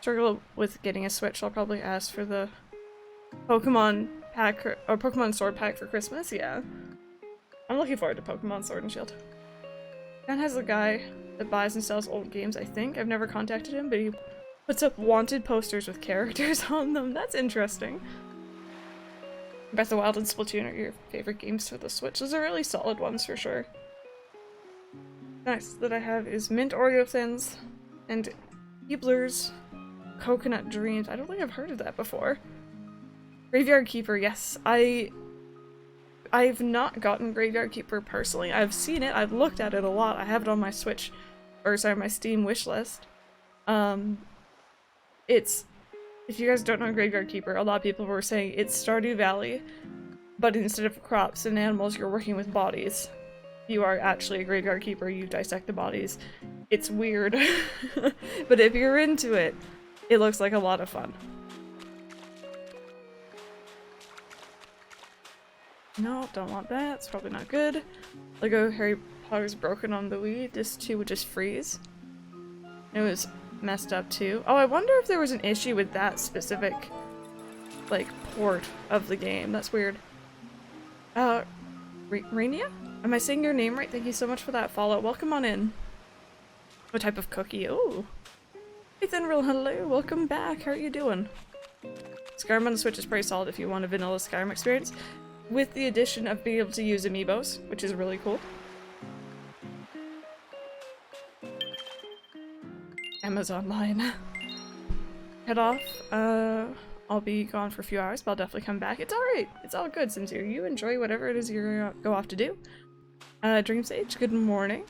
Struggle with getting a Switch, I'll probably ask for the Pokemon pack, or Pokemon Sword pack for Christmas, yeah. I'm looking forward to Pokemon Sword and Shield. Dan has a guy that buys and sells old games, I think. I've never contacted him, but he puts up wanted posters with characters on them. That's interesting. Breath of the Wild and Splatoon are your favorite games for the Switch. Those are really solid ones for sure. Next that I have is Mint Oreo Thins and Keebler's Coconut Dreams. I don't think I've heard of that before. Graveyard Keeper, yes. I've not gotten Graveyard Keeper personally. I've seen it, I've looked at it a lot. I have it on my Switch, or sorry, my Steam wishlist. If you guys don't know Graveyard Keeper, a lot of people were saying it's Stardew Valley, but instead of crops and animals, you're working with bodies. You are actually a Graveyard Keeper, you dissect the bodies. It's weird, but if you're into it, it looks like a lot of fun. No, don't want that. It's probably not good. Lego Harry Potter's broken on the Wii. This 2 would just freeze. It was messed up too. Oh, I wonder if there was an issue with that specific, like, port of the game. That's weird. Rania? Am I saying your name right? Thank you so much for that follow. Welcome on in. What type of cookie? Oh. Ethan, real hello. Welcome back. How are you doing? Skyrim on the Switch is pretty solid if you want a vanilla Skyrim experience, with the addition of being able to use amiibos, which is really cool. Amazon line. Head off. I'll be gone for a few hours, but I'll definitely come back. It's alright. It's all good, Sincere. You enjoy whatever it is you're gonna go off to do. Dream Sage, good morning.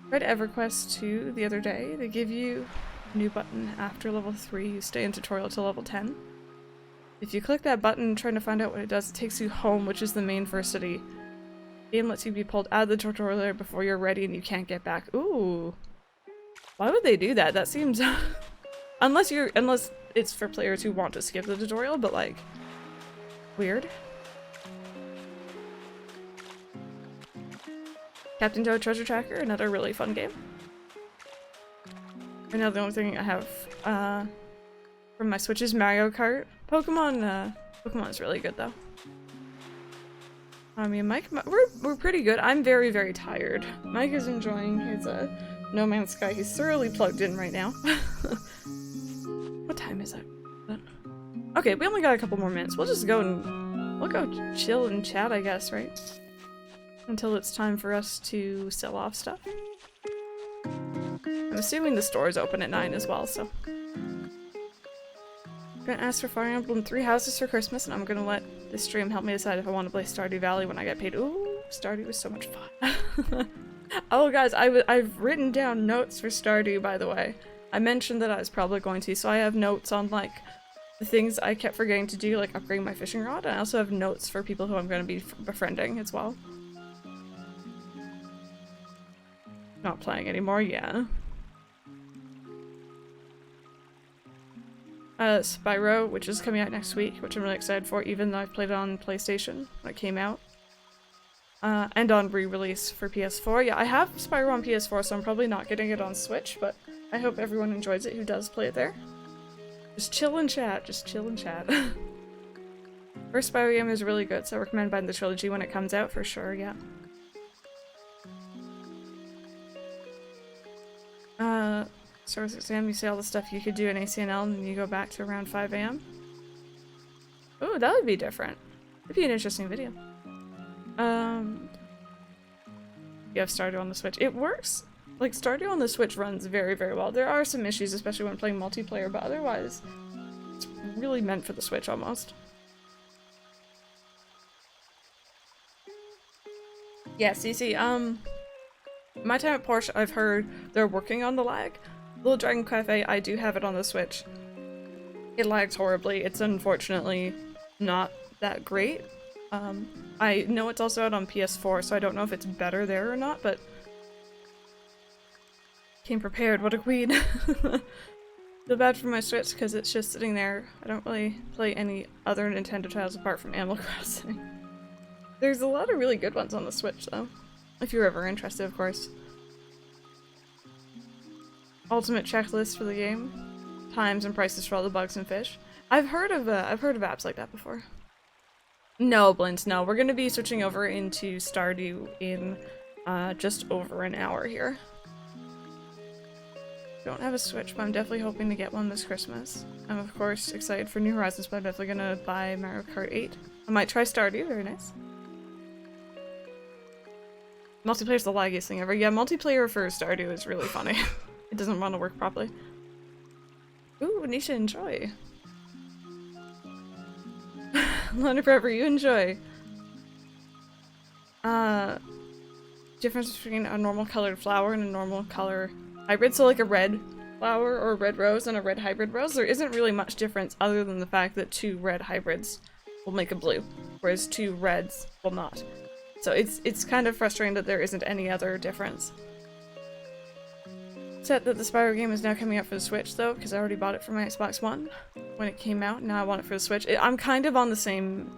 Read EverQuest 2 the other day. They give you a new button after level 3. You stay in tutorial till level 10. If you click that button trying to find out what it does, it takes you home, which is the main first city. Game lets you be pulled out of the tutorial before you're ready and you can't get back. Ooh. Why would they do that? That seems... unless it's for players who want to skip the tutorial, but like... weird. Captain Toad Treasure Tracker, another really fun game. Right now the only thing I have from my Switch is Mario Kart. Pokemon is really good though. Me and Mike, we're pretty good. I'm very, very tired. Mike is enjoying his No Man's Sky. He's thoroughly plugged in right now. What time is it? Okay, we only got a couple more minutes. We'll just go and we'll go chill and chat, I guess, right? Until it's time for us to sell off stuff. I'm assuming the store is open at 9 as well, so. I'm gonna ask for Fire Emblem 3 Houses for Christmas, and I'm gonna let this stream help me decide if I want to play Stardew Valley when I get paid. Ooh, Stardew was so much fun. Oh, guys, I've written down notes for Stardew, by the way. I mentioned that I was probably going to, so I have notes on, like, the things I kept forgetting to do, like upgrading my fishing rod, and I also have notes for people who I'm going to be befriending as well. Not playing anymore, yeah. Spyro, which is coming out next week, which I'm really excited for, even though I've played it on PlayStation when it came out. And on re-release for PS4. Yeah, I have Spyro on PS4, so I'm probably not getting it on Switch, but I hope everyone enjoys it who does play it there. Just chill and chat, just chill and chat. First Spyro game is really good, so I recommend buying the trilogy when it comes out for sure, yeah. Service exam, you say all the stuff you could do in ACNL and then you go back to around 5 AM. Ooh, that would be different. It'd be an interesting video. You have Stardew on the Switch. It works. Like, Stardew on the Switch runs very, very well. There are some issues, especially when playing multiplayer, but otherwise, it's really meant for the Switch almost. Yeah, CC, my time at Porsche, I've heard they're working on the lag. Little Dragon Cafe, I do have it on the Switch. It lags horribly. It's unfortunately not that great. I know it's also out on PS4, so I don't know if it's better there or not, but came prepared, what a queen. Feel bad for my Switch because it's just sitting there. I don't really play any other Nintendo titles apart from Animal Crossing. There's a lot of really good ones on the Switch though, if you're ever interested, of course. Ultimate checklist for the game. Times and prices for all the bugs and fish. I've heard of apps like that before. No, Blint, no. We're gonna be switching over into Stardew in just over an hour here. Don't have a Switch, but I'm definitely hoping to get one this Christmas. I'm of course excited for New Horizons, but I'm definitely gonna buy Mario Kart 8. I might try Stardew, very nice. Multiplayer's the laggiest thing ever. Yeah, multiplayer for Stardew is really funny. It doesn't want to work properly. Ooh, Nisha, enjoy. Luna Forever, you enjoy. Difference between a normal colored flower and a normal color hybrid. So like a red flower or a red rose and a red hybrid rose. There isn't really much difference other than the fact that 2 red hybrids will make a blue, whereas 2 reds will not. So it's kind of frustrating that there isn't any other difference. Sad that the Spyro game is now coming out for the Switch though, because I already bought it for my Xbox One when it came out. Now I want it for the Switch. I'm kind of on the same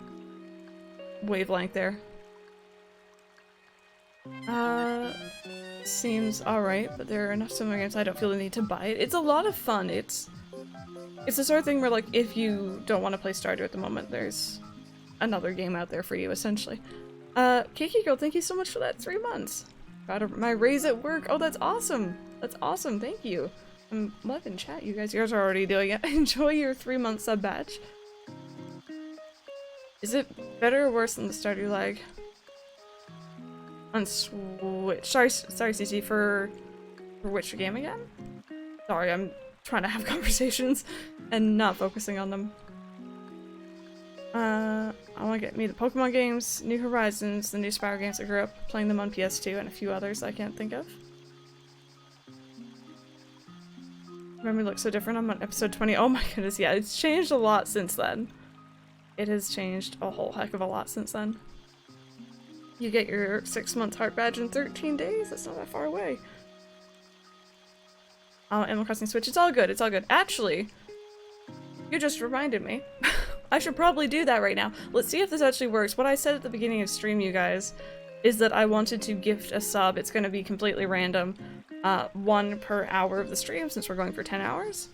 wavelength there. Seems alright, but there are enough similar games I don't feel the need to buy it. It's a lot of fun. It's the sort of thing where, like, if you don't want to play Stardew at the moment, there's another game out there for you, essentially. Kiki Girl, thank you so much for that 3 months. Got my raise at work. Oh, that's awesome. That's awesome. Thank you. I'm loving chat. You guys are already doing it. Enjoy your 3-month sub badge. Is it better or worse than the Stardew lag? On Switch. Sorry, CC, for which game again? Sorry, I'm trying to have conversations and not focusing on them. I want to get me the Pokemon games, New Horizons, the new Spyro games I grew up playing them on PS2, and a few others I can't think of. Memory looks so different. I'm on episode 20. Oh my goodness, yeah, it's changed a lot since then. It has changed a whole heck of a lot since then. You get your 6-month heart badge in 13 days? That's not that far away. Animal Crossing Switch, it's all good, it's all good. Actually, you just reminded me. I should probably do that right now. Let's see if this actually works. What I said at the beginning of stream, you guys, is that I wanted to gift a sub. It's gonna be completely random. 1 per hour of the stream, since we're going for 10 hours.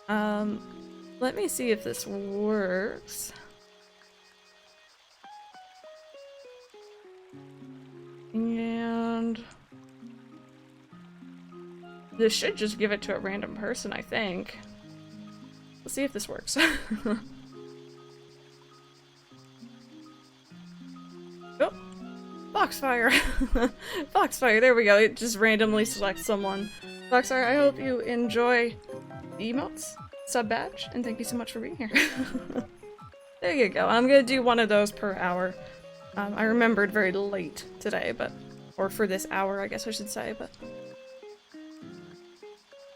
Let me see if this works. And this should just give it to a random person, I think. Let's see if this works. Oh, Foxfire. Foxfire, there we go. It just randomly selects someone. Foxfire, I hope you enjoy the emotes, sub badge, and thank you so much for being here. There you go. I'm gonna do 1 of those per hour. I remembered very late today, or for this hour, I guess I should say, but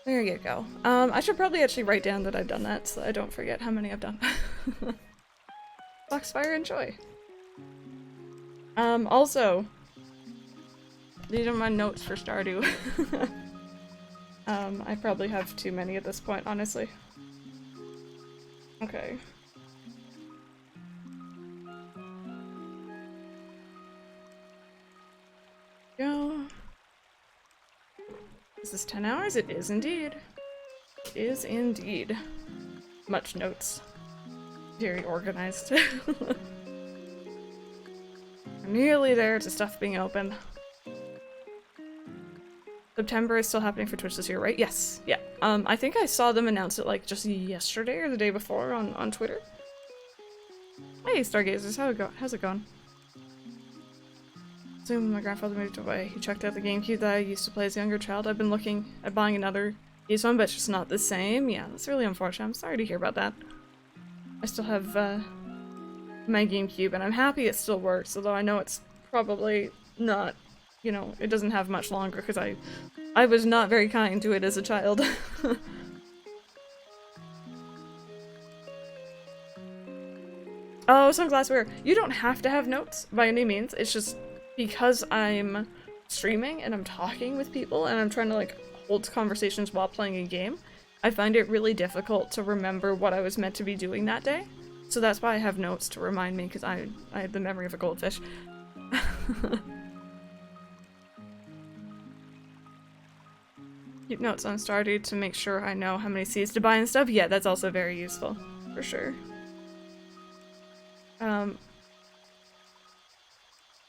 there you go. I should probably actually write down that I've done that so that I don't forget how many I've done. Foxfire, enjoy. Also, these are my notes for Stardew. I probably have too many at this point, honestly. Okay. Go. Is this 10 hours? It is indeed. It is indeed. Much notes. Very organized. I'm nearly there to stuff being open. September is still happening for Twitch this year, right? Yes. Yeah. I think I saw them announce it like just yesterday or the day before on Twitter. Hey, Stargazers, how's it going? Soon my grandfather moved away. He checked out the GameCube that I used to play as a younger child. I've been looking at buying another used one, but it's just not the same. Yeah, that's really unfortunate. I'm sorry to hear about that. I still have my GameCube, and I'm happy it still works, although I know it's probably not, you know, it doesn't have much longer, because I was not very kind to it as a child. Oh, some glassware. You don't have to have notes by any means. It's just because I'm streaming and I'm talking with people and I'm trying to like hold conversations while playing a game, I find it really difficult to remember what I was meant to be doing that day. So that's why I have notes to remind me, because I have the memory of a goldfish. Keep notes on Stardew to make sure I know how many seeds to buy and stuff. Yeah, that's also very useful, for sure.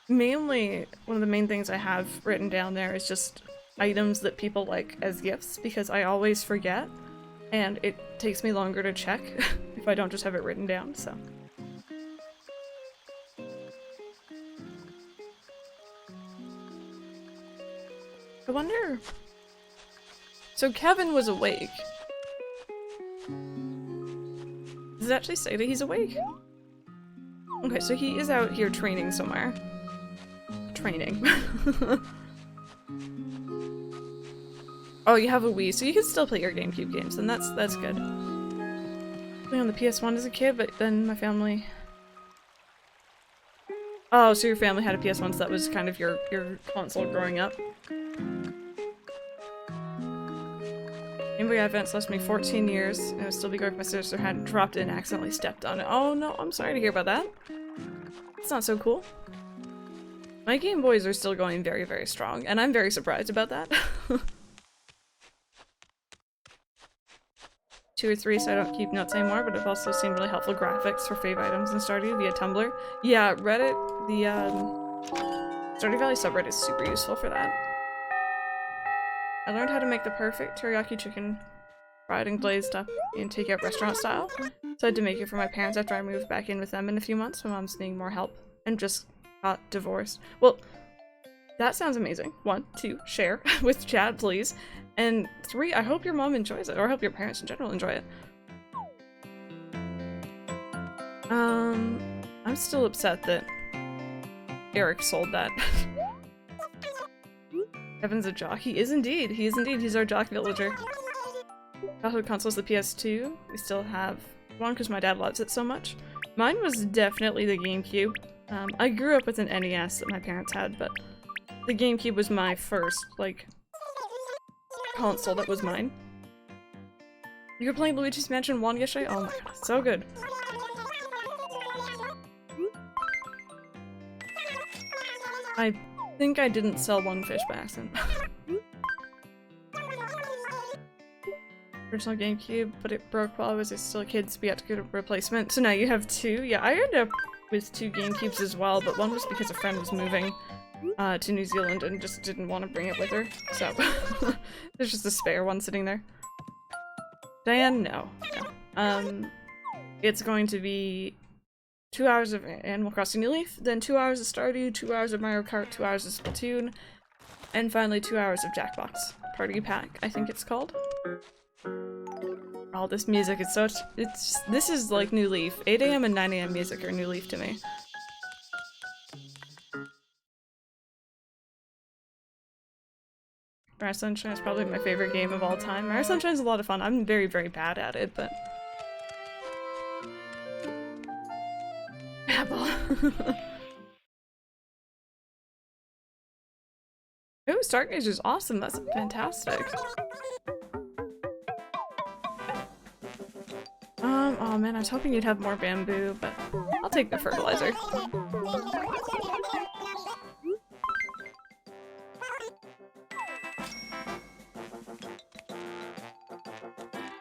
Mainly, one of the main things I have written down there is just items that people like as gifts, because I always forget, and it takes me longer to check if I don't just have it written down, so. I wonder... So Kevin was awake. Does it actually say that he's awake? Okay, so he is out here training somewhere. Training. Oh, you have a Wii, so you can still play your GameCube games, and that's good. Playing on the PS1 as a kid, but then my family... Oh, so your family had a PS1, so that was kind of your console growing up. Game Boy Advance lasted me 14 years, and it would still be going if my sister hadn't dropped it and accidentally stepped on it. Oh no, I'm sorry to hear about that. It's not so cool. My Game Boys are still going very, very strong, and I'm very surprised about that. 2 or 3, so I don't keep notes anymore, but I've also seen really helpful graphics for fave items in Stardew via Tumblr. Yeah, Reddit, the Stardew Valley subreddit is super useful for that. I learned how to make the perfect teriyaki chicken, fried and glazed up in takeout restaurant style. So I had to make it for my parents after I moved back in with them in a few months. My mom's needing more help and just got divorced. Well, that sounds amazing. 1, 2, share with Chad, please. And 3, I hope your mom enjoys it, or I hope your parents in general enjoy it. I'm still upset that Eric sold that. Kevin's a jock. He is indeed. He is indeed. He's our jock villager. Childhood console's the PS2. We still have one because my dad loves it so much. Mine was definitely the GameCube. I grew up with an NES that my parents had, but the GameCube was my first, like, console that was mine. You were playing Luigi's Mansion 1 yesterday? Oh my god, so good. I think I didn't sell one fish by accident. Original GameCube, but it broke while I was still a kid, so we had to get a replacement. So now you have 2? Yeah, I ended up with 2 GameCubes as well, but one was because a friend was moving to New Zealand and just didn't want to bring it with her, so there's just a spare one sitting there. Diane, no. It's going to be 2 hours of Animal Crossing New Leaf, then 2 hours of Stardew, 2 hours of Mario Kart, 2 hours of Splatoon, and finally 2 hours of Jackbox Party Pack, I think it's called. All this music is such— this is like New Leaf. 8 AM and 9 AM music are New Leaf to me. Mario Sunshine is probably my favorite game of all time. Mario Sunshine's a lot of fun. I'm very, very bad at it, but... Apple. Ooh, Stargaze is awesome. That's fantastic. Oh man, I was hoping you'd have more bamboo, but I'll take the fertilizer.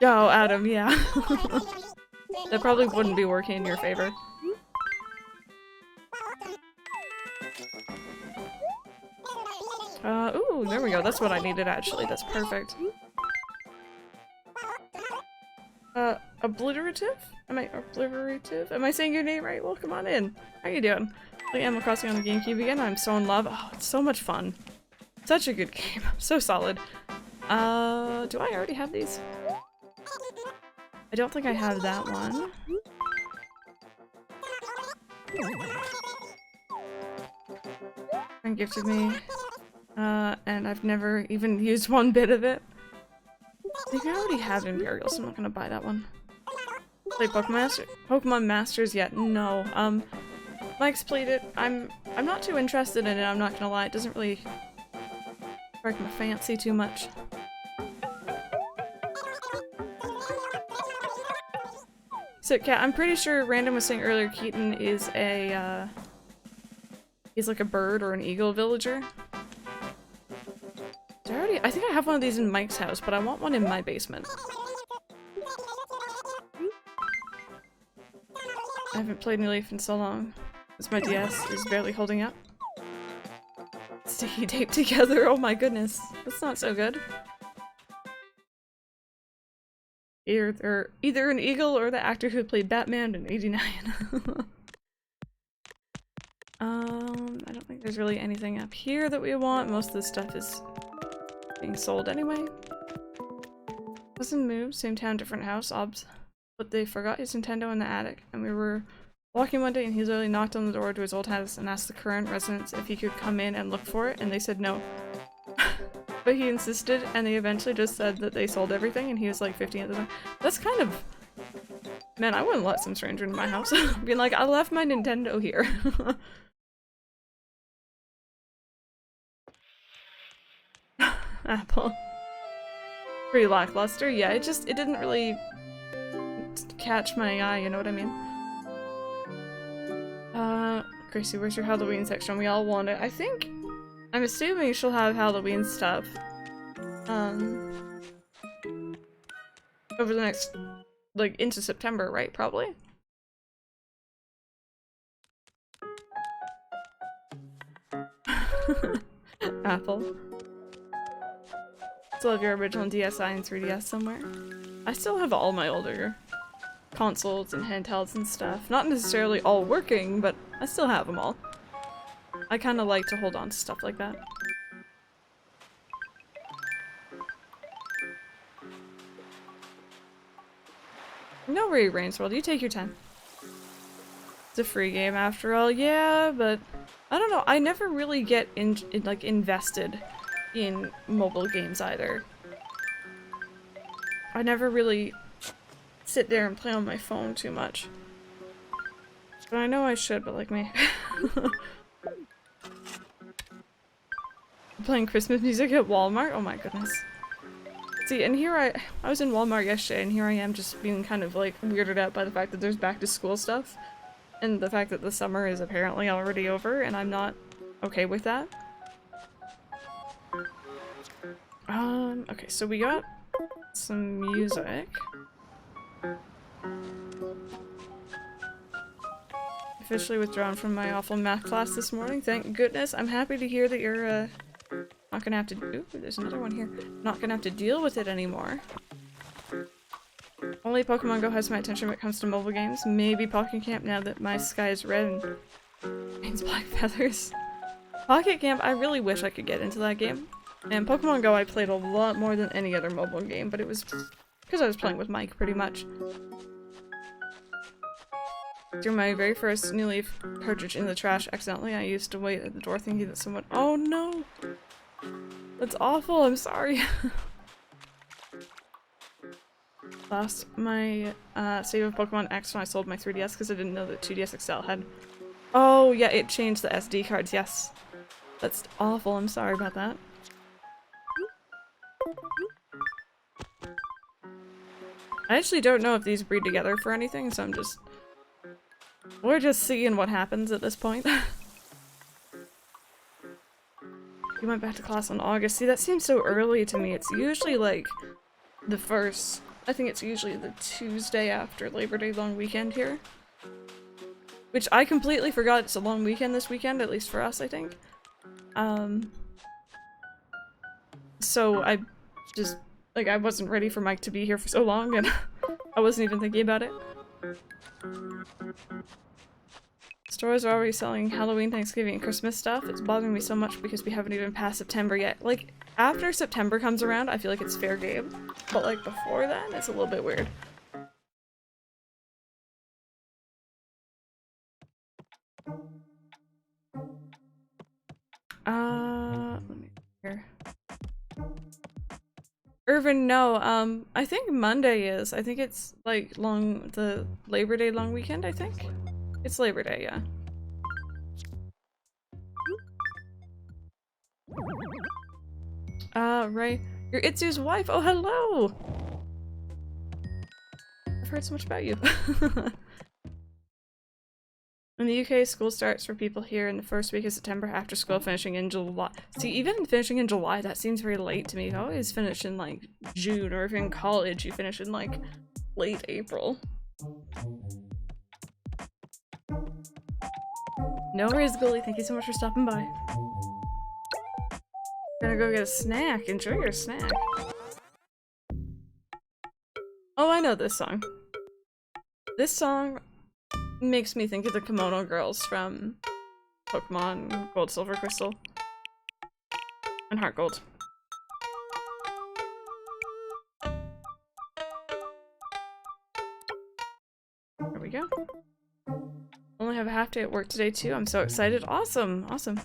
Oh, Adam, yeah. That probably wouldn't be working in your favor. Ooh, there we go. That's what I needed, actually. That's perfect. Obliterative? Am I obliterative? Am I saying your name right? Well, come on in. How you doing? Playing Animal Crossing on the GameCube again. I'm so in love. Oh, it's so much fun. Such a good game. So solid. Do I already have these? I don't think I have that one. Friend gifted me. And I've never even used one bit of it. I think I already have Imperial, so I'm not gonna buy that one. Play Pokemon Masters yet? No. Mike's played it. I'm not too interested in it, I'm not gonna lie. It doesn't really strike my fancy too much. So, Kat, I'm pretty sure Random was saying earlier Keaton is a, he's like a bird or an eagle villager. I think I have one of these in Mike's house, but I want one in my basement. I haven't played New Leaf in so long, because my DS is barely holding up. Sticky tape together, oh my goodness. That's not so good. Either an eagle or the actor who played Batman in '89. I don't think there's really anything up here that we want. Most of the stuff is being sold anyway. Doesn't move, same town, different house, obs. But they forgot his Nintendo in the attic, and we were walking one day and he literally knocked on the door to his old house and asked the current residents if he could come in and look for it, and they said no. But he insisted, and they eventually just said that they sold everything, and he was like 15 at the time. That's kind of... Man, I wouldn't let some stranger into my house. Being like, I left my Nintendo here. Apple. Pretty lackluster. Yeah, it didn't really catch my eye, you know what I mean? Gracie, where's your Halloween section? We all want it. I'm assuming she'll have Halloween stuff. Over the next like into September, right? Probably. Apple. Still have your original DSi and 3DS somewhere. I still have all my older consoles and handhelds and stuff. Not necessarily all working, but I still have them all. I kind of like to hold on to stuff like that. No worry, Rainsworld, you take your time. It's a free game after all, yeah, but I don't know, I never really get like invested in mobile games either. I never really sit there and play on my phone too much. But I know I should, but like me. Playing Christmas music at Walmart? Oh my goodness. See, and here I was in Walmart yesterday, and here I am just being kind of like weirded out by the fact that there's back to school stuff. And the fact that the summer is apparently already over, and I'm not okay with that. Okay, so we got some music. Officially withdrawn from my awful math class this morning, thank goodness. I'm happy to hear that you're, not gonna have to- ooh, there's another one here. Not gonna have to deal with it anymore. Only Pokemon Go has my attention when it comes to mobile games. Maybe Pocket Camp now that my sky is red and rain's black feathers. Pocket Camp, I really wish I could get into that game. And Pokemon Go I played a lot more than any other mobile game, but it was because I was playing with Mike pretty much. Threw my very first New Leaf cartridge in the trash accidentally. I used to wait at the door thinking that someone- oh no! That's awful, I'm sorry. Lost my save of Pokemon X when I sold my 3DS because I didn't know that 2DS XL had- oh yeah, it changed the SD cards, yes. That's awful, I'm sorry about that. I actually don't know if these breed together for anything, so I'm just- we're just seeing what happens at this point. You went back to class in August. See, that seems so early to me. It's usually like the first- I think it's usually the Tuesday after Labor Day long weekend here. Which I completely forgot it's a long weekend this weekend, at least for us, I think. So I just- like, I wasn't ready for Mike to be here for so long, and I wasn't even thinking about it. Stores are already selling Halloween, Thanksgiving, and Christmas stuff. It's bothering me so much because we haven't even passed September yet. Like, after September comes around, I feel like it's fair game. But like, before then, it's a little bit weird. Let me here. Irvin, no, I think Monday is. I think it's like the Labor Day long weekend, I think. It's Labor Day, yeah. Ray, you're Itsu's wife. Oh, hello! I've heard so much about you. In the UK, school starts for people here in the first week of September after school, finishing in July. See, even finishing in July, that seems very late to me. I always finish in like June, or if you're in college, you finish in like late April. No worries, Gully. Thank you so much for stopping by. Gonna go get a snack. Enjoy your snack. Oh, I know this song. This song makes me think of the Kimono Girls from Pokemon Gold, Silver, Crystal, and Heart Gold. There we go. Only have a half day at work today too. I'm so excited. Awesome, awesome.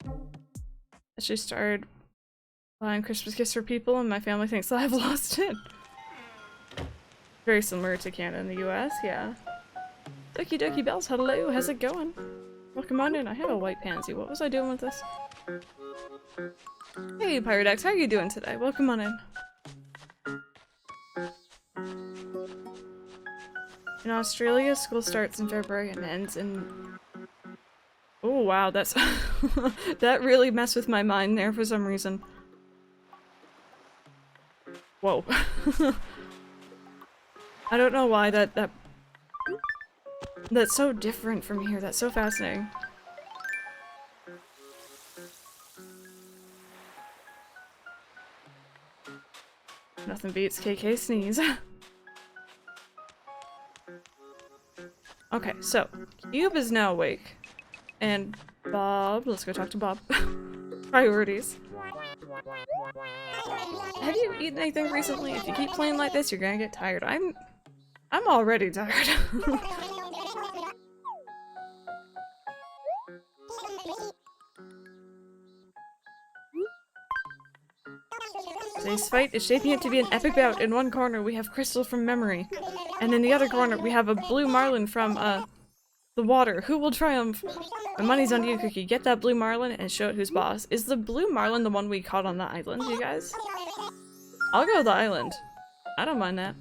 I just started buying Christmas gifts for people and my family thinks that I've lost it. Very similar to Canada and the US, yeah. Doki Doki Bells, hello, how's it going? Welcome on in. I have a white pansy. What was I doing with this? Hey Pyrodex, how are you doing today? Welcome on in. In Australia, school starts in February and ends in... oh wow, that's... that really messed with my mind there for some reason. Whoa. I don't know why that's so different from here. That's so fascinating. Nothing beats KK sneeze. Okay, so Cube is now awake. And Bob, let's go talk to Bob. Priorities. Have you eaten anything recently? If you keep playing like this, you're gonna get tired. I'm already tired. Today's fight is shaping up to be an epic bout. In one corner, we have Crystal from Memory. And in the other corner, we have a blue marlin from, the water. Who will triumph? My money's on you, Cookie. Get that blue marlin and show it who's boss. Is the blue marlin the one we caught on the island, you guys? I'll go with the island. I don't mind that.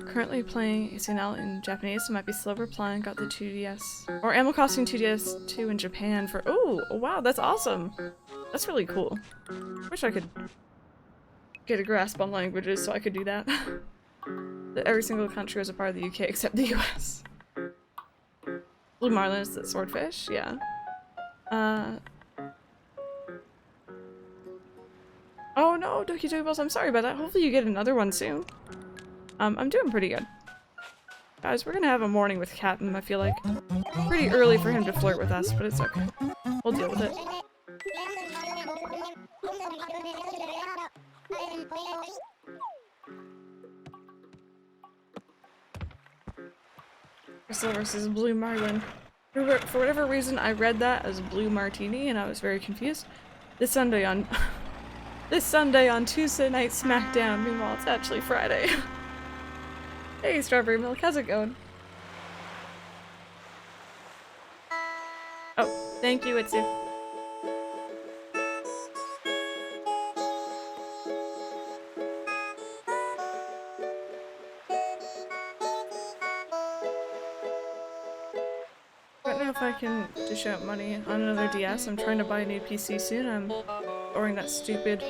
Currently playing ACNL in Japanese, so might be slow replying. Got the 2DS. Or Animal Crossing 2DS 2 in Japan for- oh, wow, that's awesome! That's really cool. Wish I could get a grasp on languages so I could do that. That every single country was a part of the UK except the US. Blue marlin is the swordfish, yeah. Oh no, Doki Doki Balls, I'm sorry about that. Hopefully you get another one soon. I'm doing pretty good. Guys, we're gonna have a morning with Captain, I feel like. Pretty early for him to flirt with us, but it's okay. We'll deal with it. Crystal versus Blue Marlin. For whatever reason, I read that as Blue Martini, and I was very confused. This Sunday on Tuesday Night SmackDown. Meanwhile, it's actually Friday. Hey, Strawberry Milk, how's it going? Oh, thank you, Itsu. I don't know if I can dish out money on another DS. I'm trying to buy a new PC soon. I'm ordering that stupid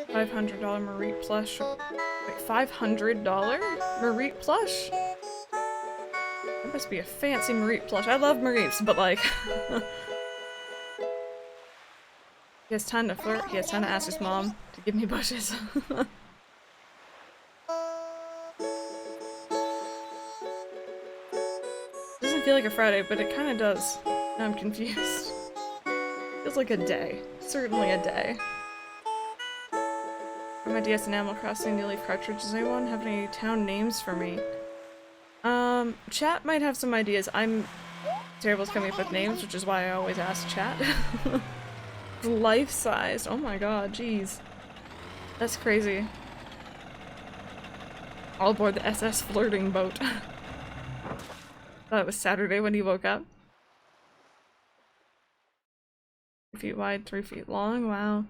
$500 Marie plush. Wait, $500 Marie plush? That must be a fancy Marie plush. I love Maries, but like... He has time to flirt. He has time to ask his mom to give me bushes. Doesn't feel like a Friday, but it kind of does. Now I'm confused. Feels like a day. Certainly a day. For my DS and Animal Crossing New Leaf cartridge, does anyone have any town names for me? Chat might have some ideas. I'm terrible at coming up with names, which is why I always ask chat. Life-sized. Oh my god, jeez. That's crazy. All aboard the SS flirting boat. Thought it was Saturday when he woke up. 3 feet wide, 3 feet long, wow.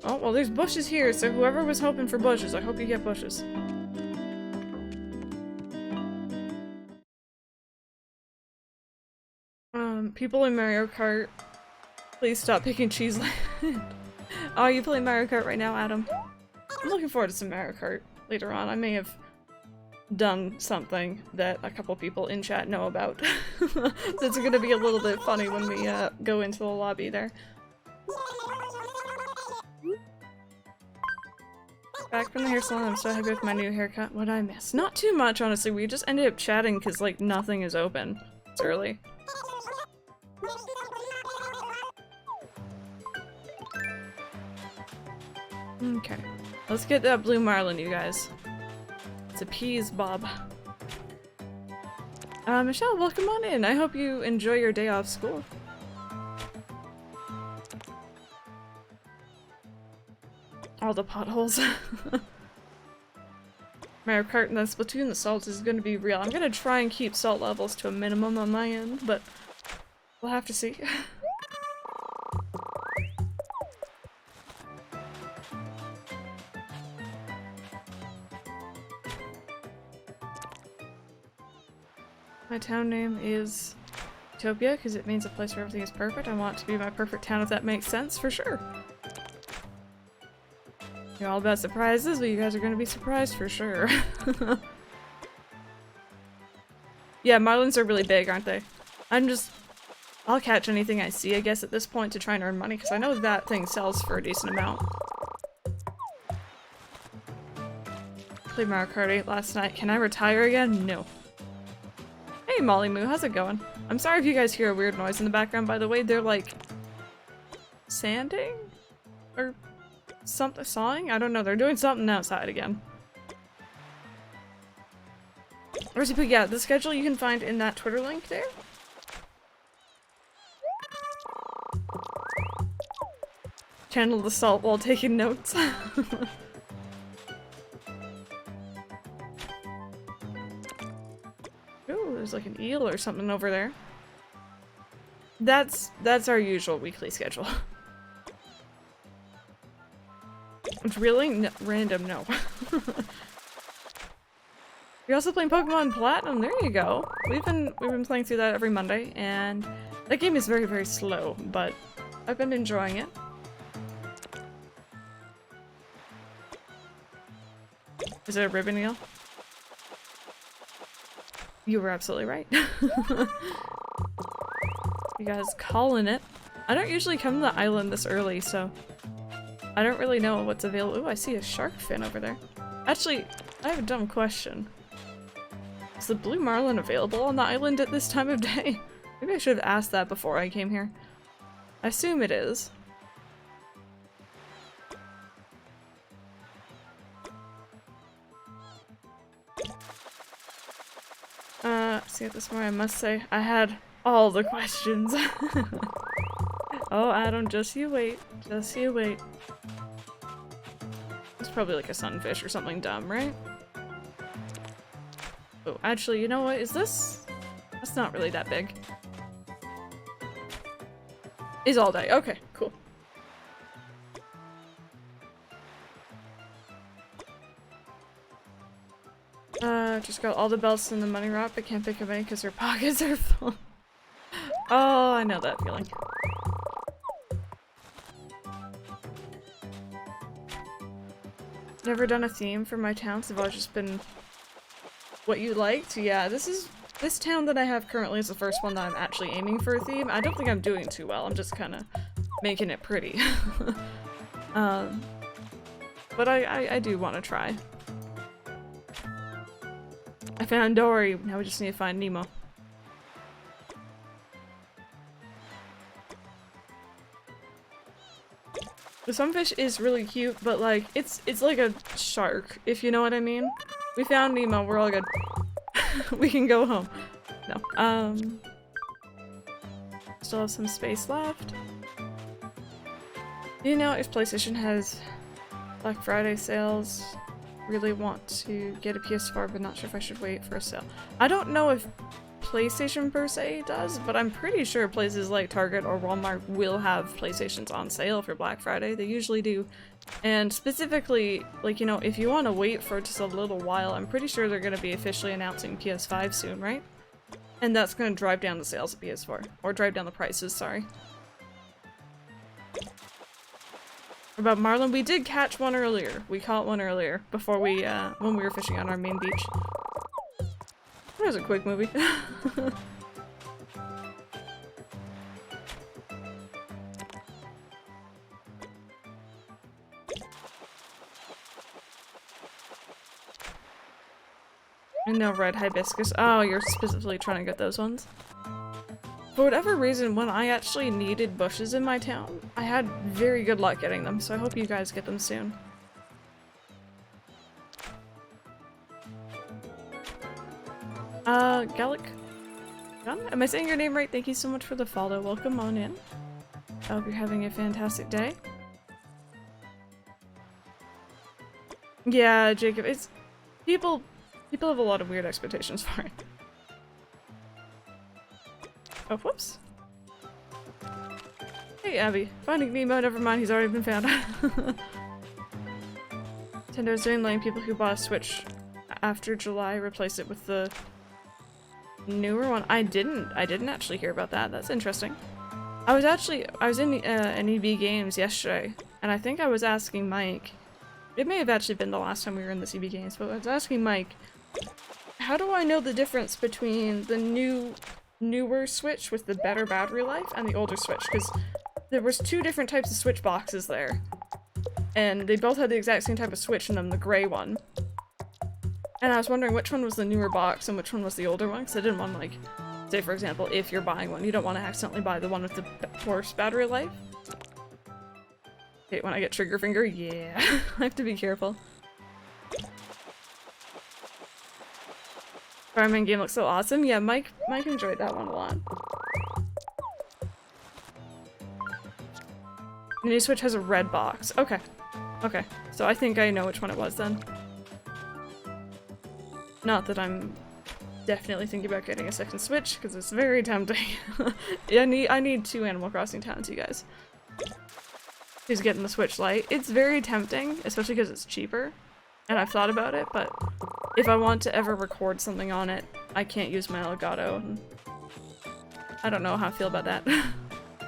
Oh, well there's bushes here, so whoever was hoping for bushes, I hope you get bushes. People in Mario Kart, please stop picking Cheese Land. Oh, are you playing Mario Kart right now, Adam? I'm looking forward to some Mario Kart later on. I may have done something that a couple people in chat know about. So it's gonna be a little bit funny when we go into the lobby there. Back from the hair salon, I'm so happy with my new haircut. What'd I miss? Not too much, honestly. We just ended up chatting because, like, nothing is open. It's early. Okay. Let's get that blue marlin, you guys. It's appease Bob. Michelle, welcome on in. I hope you enjoy your day off school. All the potholes. Mario Kart and then Splatoon, the salt is gonna be real. I'm gonna try and keep salt levels to a minimum on my end, but we'll have to see. My town name is Utopia, because it means a place where everything is perfect. I want it to be my perfect town, if that makes sense, for sure. You're all about surprises, but you guys are gonna be surprised for sure. Yeah, marlins are really big, aren't they? I'll catch anything I see, I guess, at this point to try and earn money, because I know that thing sells for a decent amount. Played Mario Kart 8 last night. Can I retire again? No. Hey, Molly Moo, how's it going? I'm sorry if you guys hear a weird noise in the background, by the way. They're like sanding? Or something, sawing? I don't know. They're doing something outside again. Recipe, yeah, the schedule you can find in that Twitter link there. Channel the salt while taking notes. Ooh, there's like an eel or something over there. That's our usual weekly schedule. Drilling? No, random, no. You're also playing Pokemon Platinum, there you go. We've been playing through that every Monday, and that game is very, very slow, but I've been enjoying it. Is it a ribbon eel? You were absolutely right. You guys calling it. I don't usually come to the island this early, so I don't really know what's available. Ooh, I see a shark fin over there. Actually, I have a dumb question. Is the blue marlin available on the island at this time of day? Maybe I should have asked that before I came here. I assume it is. See it this morning, I must say, I had all the questions. Oh, Adam, just you wait. Just you wait. It's probably like a sunfish or something dumb, right? Oh, actually, you know what? Is this? That's not really that big. Is all day. Okay, cool. Just got all the belts in the money rock, but can't pick up any because her pockets are full. Oh, I know that feeling. Never done a theme for my towns. They've always just been what you liked. Yeah, this town that I have currently is the first one that I'm actually aiming for a theme. I don't think I'm doing too well. I'm just kind of making it pretty. But I do want to try. I found Dory. Now we just need to find Nemo. The sunfish is really cute, but like it's like a shark, if you know what I mean. We found Nemo. We're all good. We can go home. No. Still have some space left. You know, if PlayStation has Black Friday sales, really want to get a PS4, but not sure if I should wait for a sale. I don't know if PlayStation per se does, but I'm pretty sure places like Target or Walmart will have PlayStations on sale for Black Friday. They usually do. And specifically, like, you know, if you want to wait for just a little while, I'm pretty sure they're going to be officially announcing PS5 soon, right? And that's going to drive down the sales of PS4. Or drive down the prices, sorry. About marlin, we did catch one earlier. We caught one earlier before we, when we were fishing on our main beach. That was a quick movie. And no red hibiscus. Oh, you're specifically trying to get those ones? For whatever reason, when I actually needed bushes in my town, I had very good luck getting them, so I hope you guys get them soon. Gallic Gun? Am I saying your name right? Thank you so much for the follow. Welcome on in. I hope you're having a fantastic day. Yeah, Jacob, it's... People have a lot of weird expectations for it. Oh, whoops. Hey, Abby. Finding Nemo, never mind, he's already been found. Nintendo's doing letting people who bought a Switch after July replace it with the Newer one? I didn't actually hear about that. That's interesting. I was in an EB Games yesterday, and I think I was asking Mike, it may have actually been the last time we were in this EB Games, but I was asking Mike, how do I know the difference between the newer Switch with the better battery life and the older Switch? Because there was 2 different types of Switch boxes there, and they both had the exact same type of Switch in them, the gray one. And I was wondering which one was the newer box and which one was the older one, because I didn't want to, like, say for example, if you're buying one, you don't want to accidentally buy the one with the worse battery life. Okay, when I get trigger finger, yeah, I have to be careful. Fireman game looks so awesome. Yeah, Mike enjoyed that one a lot. The new Switch has a red box. Okay. Okay. So I think I know which one it was then. Not that I'm definitely thinking about getting a second Switch, because it's very tempting. I need 2 Animal Crossing towns, you guys. Who's getting the Switch Lite? It's very tempting, especially because it's cheaper. And I've thought about it, but if I want to ever record something on it, I can't use my Elgato. And I don't know how I feel about that.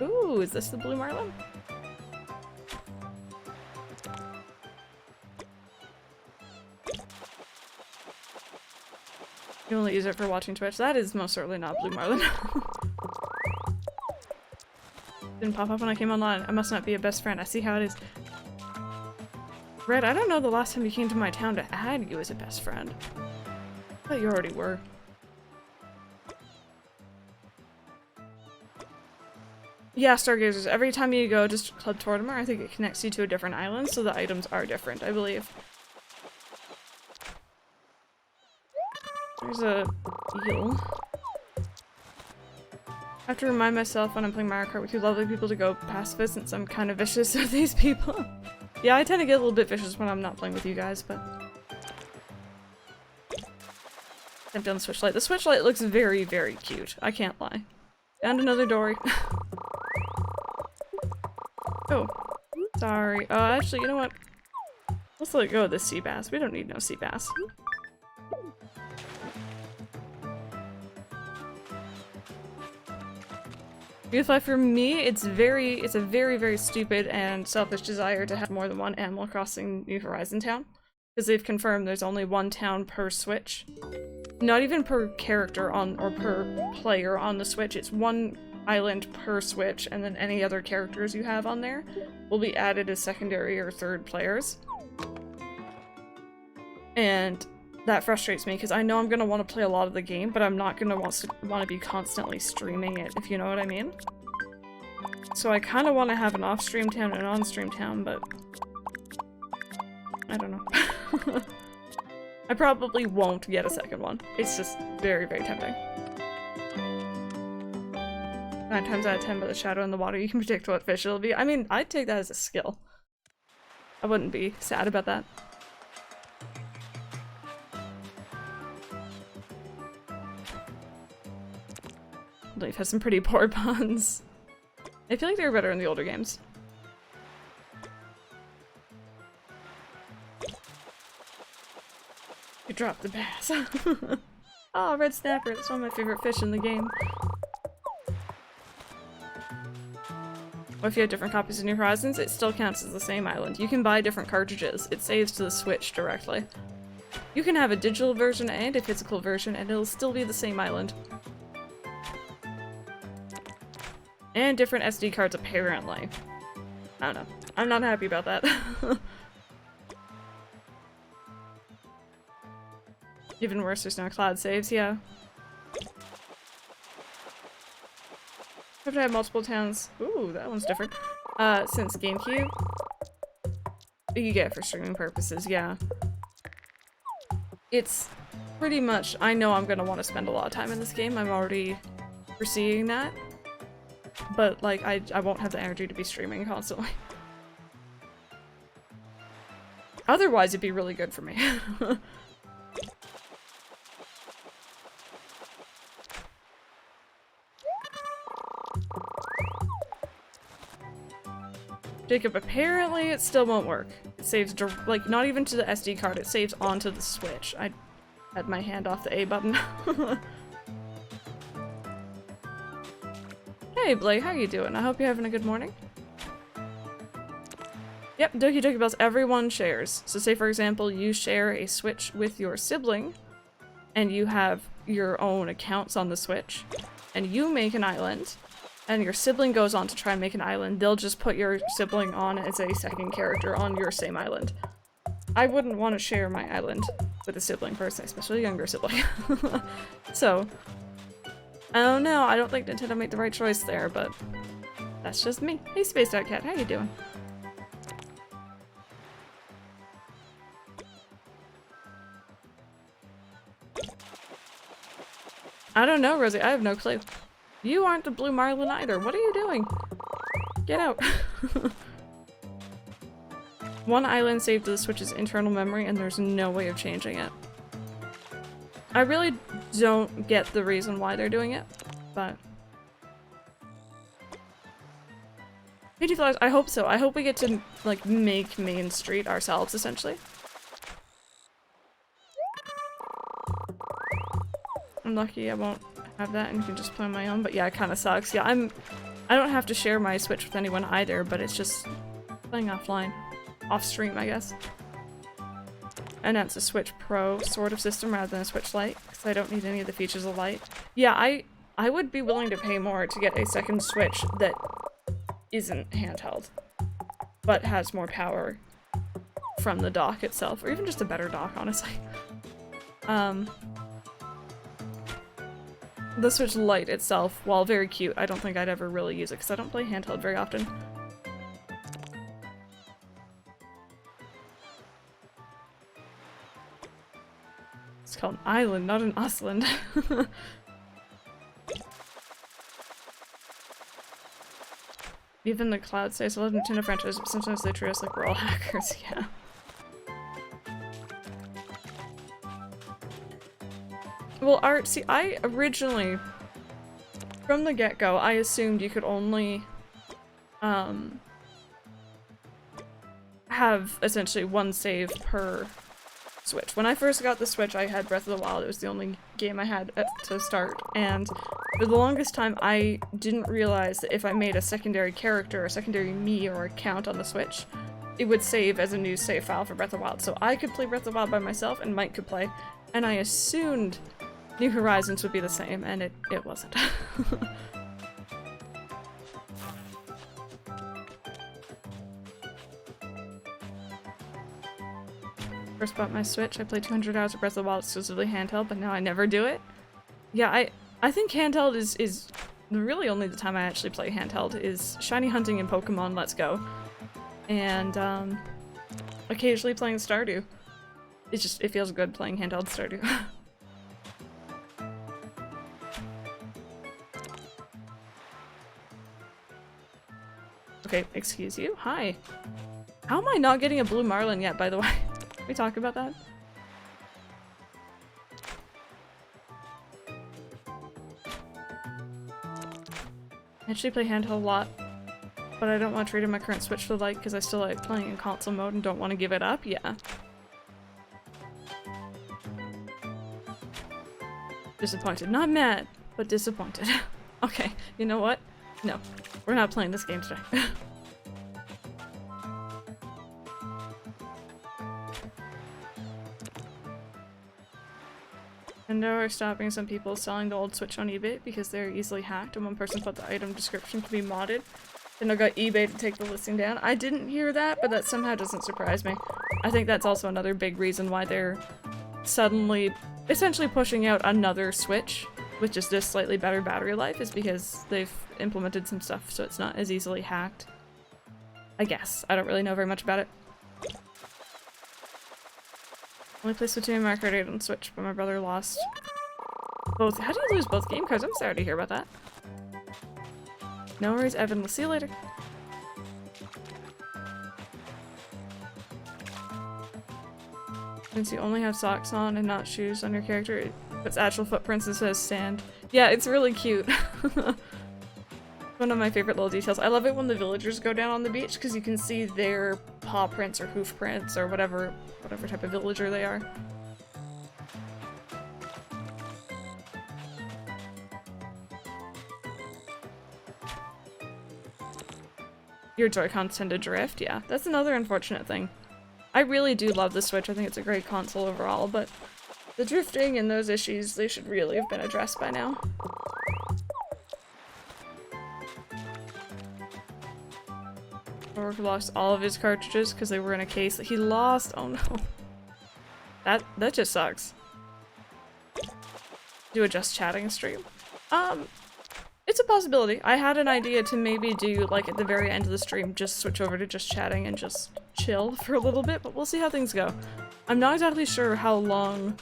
Ooh, is this the Blue Marlin? You only use it for watching Twitch. That is most certainly not Blue Marlin. Didn't pop up when I came online. I must not be a best friend. I see how it is. Red, I don't know the last time you came to my town to add you as a best friend. I thought you already were. Yeah, Stargazers. Every time you go just to Club Tortimer, I think it connects you to a different island, so the items are different, I believe. There's a eel. I have to remind myself when I'm playing Mario Kart with you lovely people to go pacifist since I'm kind of vicious with these people. Yeah, I tend to get a little bit vicious when I'm not playing with you guys, but... Empty on the Switch Lite. The Switch Lite looks very, very cute. I can't lie. And another Dory. Oh. Sorry. Actually, you know what? Let's let go of this sea bass. We don't need no sea bass. Youth life for me, it's a very, very stupid and selfish desire to have more than one Animal Crossing New Horizon town. Because they've confirmed there's only 1 town per Switch. Not even per character on, or per player on the Switch, it's 1 island per Switch, and then any other characters you have on there will be added as secondary or 3rd players. And that frustrates me, because I know I'm going to want to play a lot of the game, but I'm not going to want to be constantly streaming it, if you know what I mean. So I kind of want to have an off-stream town and an on-stream town, but... I don't know. I probably won't get a second one. It's just very, very tempting. 9 times out of 10 by the shadow in the water, you can predict what fish it'll be. I mean, I'd take that as a skill. I wouldn't be sad about that. Leaf has some pretty poor puns. I feel like they were better in the older games. You dropped the bass. Oh, red snapper. It's one of my favorite fish in the game. Or if you have different copies of New Horizons, it still counts as the same island. You can buy different cartridges. It saves to the Switch directly. You can have a digital version and a physical version, and it'll still be the same island. And different SD cards, apparently. I don't know. I'm not happy about that. Even worse, there's no cloud saves, yeah. Have to have multiple towns. Ooh, that one's different. Since GameCube. You get it for streaming purposes, yeah. It's pretty much, I know I'm gonna want to spend a lot of time in this game. I'm already foreseeing that. But, like, I won't have the energy to be streaming constantly. Otherwise, it'd be really good for me. Jacob, apparently it still won't work. It saves, like, not even to the SD card, it saves onto the Switch. I had my hand off the A button. Hey Blake, how you doing? I hope you're having a good morning. Yep, Doki Doki Bells, everyone shares. So say for example, you share a Switch with your sibling, and you have your own accounts on the Switch, and you make an island, and your sibling goes on to try and make an island, they'll just put your sibling on as a second character on your same island. I wouldn't want to share my island with a sibling person, especially a younger sibling. So, I don't know, I don't think Nintendo made the right choice there, but that's just me. Hey Spaced Out Cat, how you doing? I don't know, Rosie, I have no clue. You aren't the Blue Marlin either, what are you doing? Get out. One island saved to the Switch's internal memory and there's no way of changing it. I really don't get the reason why they're doing it, but... Beauty Flowers, I hope so. I hope we get to, like, make Main Street ourselves, essentially. I'm lucky I won't have that and can just play on my own, but yeah, it kind of sucks. Yeah, I don't have to share my Switch with anyone either, but it's just playing offline. Off stream, I guess. And that's a Switch Pro sort of system rather than a Switch Lite, because I don't need any of the features of Lite. Yeah, I would be willing to pay more to get a second Switch that isn't handheld, but has more power from the dock itself, or even just a better dock, honestly. The Switch Lite itself, while very cute, I don't think I'd ever really use it, because I don't play handheld very often. It's called an island, not an usland. Even the cloud says I love Nintendo franchise, but sometimes they treat us like we're all hackers, yeah. Well, Art, see, I originally, from the get-go, I assumed you could only, have essentially one save per Switch. When I first got the Switch, I had Breath of the Wild. It was the only game I had to start, and for the longest time I didn't realize that if I made a secondary character, a secondary me or account on the Switch, it would save as a new save file for Breath of the Wild. So I could play Breath of the Wild by myself and Mike could play, and I assumed New Horizons would be the same, and it wasn't. First bought my Switch, I played 200 hours of Breath of the Wild exclusively handheld, but now I never do it. Yeah, I think handheld is really only the time I actually play handheld is shiny hunting in Pokemon Let's Go. And occasionally playing Stardew. It feels good playing handheld Stardew. Okay, excuse you? Hi. How am I not getting a Blue Marlin yet, by the way? Can we talk about that? I actually play handheld a lot, but I don't want to trade in my current Switch for Lite because I still like playing in console mode and don't want to give it up. Yeah. Disappointed. Not mad, but disappointed. Okay, you know what? No, we're not playing this game today. Nintendo are stopping some people selling the old Switch on eBay because they're easily hacked, and one person thought the item description could be modded. Nintendo got eBay to take the listing down. I didn't hear that, but that somehow doesn't surprise me. I think that's also another big reason why they're suddenly essentially pushing out another Switch with just this slightly better battery life, is because they've implemented some stuff so it's not as easily hacked. I guess. I don't really know very much about it. Only play Splatoon and Mario Kart 8 on Switch, but my brother lost both. How do you lose both game cards? I'm sorry to hear about that. No worries, Evan. We'll see you later. Since you only have socks on and not shoes on your character, it puts actual footprints and says sand. Yeah, it's really cute. One of my favorite little details. I love it when the villagers go down on the beach because you can see their paw prints or hoof prints or whatever type of villager they are. Your Joy-Cons tend to drift, yeah. That's another unfortunate thing. I really do love the Switch, I think it's a great console overall, but the drifting and those issues, they should really have been addressed by now. Orc lost all of his cartridges because they were in a case that he lost. Oh no. That just sucks. Do a just chatting stream. It's a possibility. I had an idea to maybe do, like, at the very end of the stream, just switch over to just chatting and just chill for a little bit, but we'll see how things go. I'm not exactly sure how long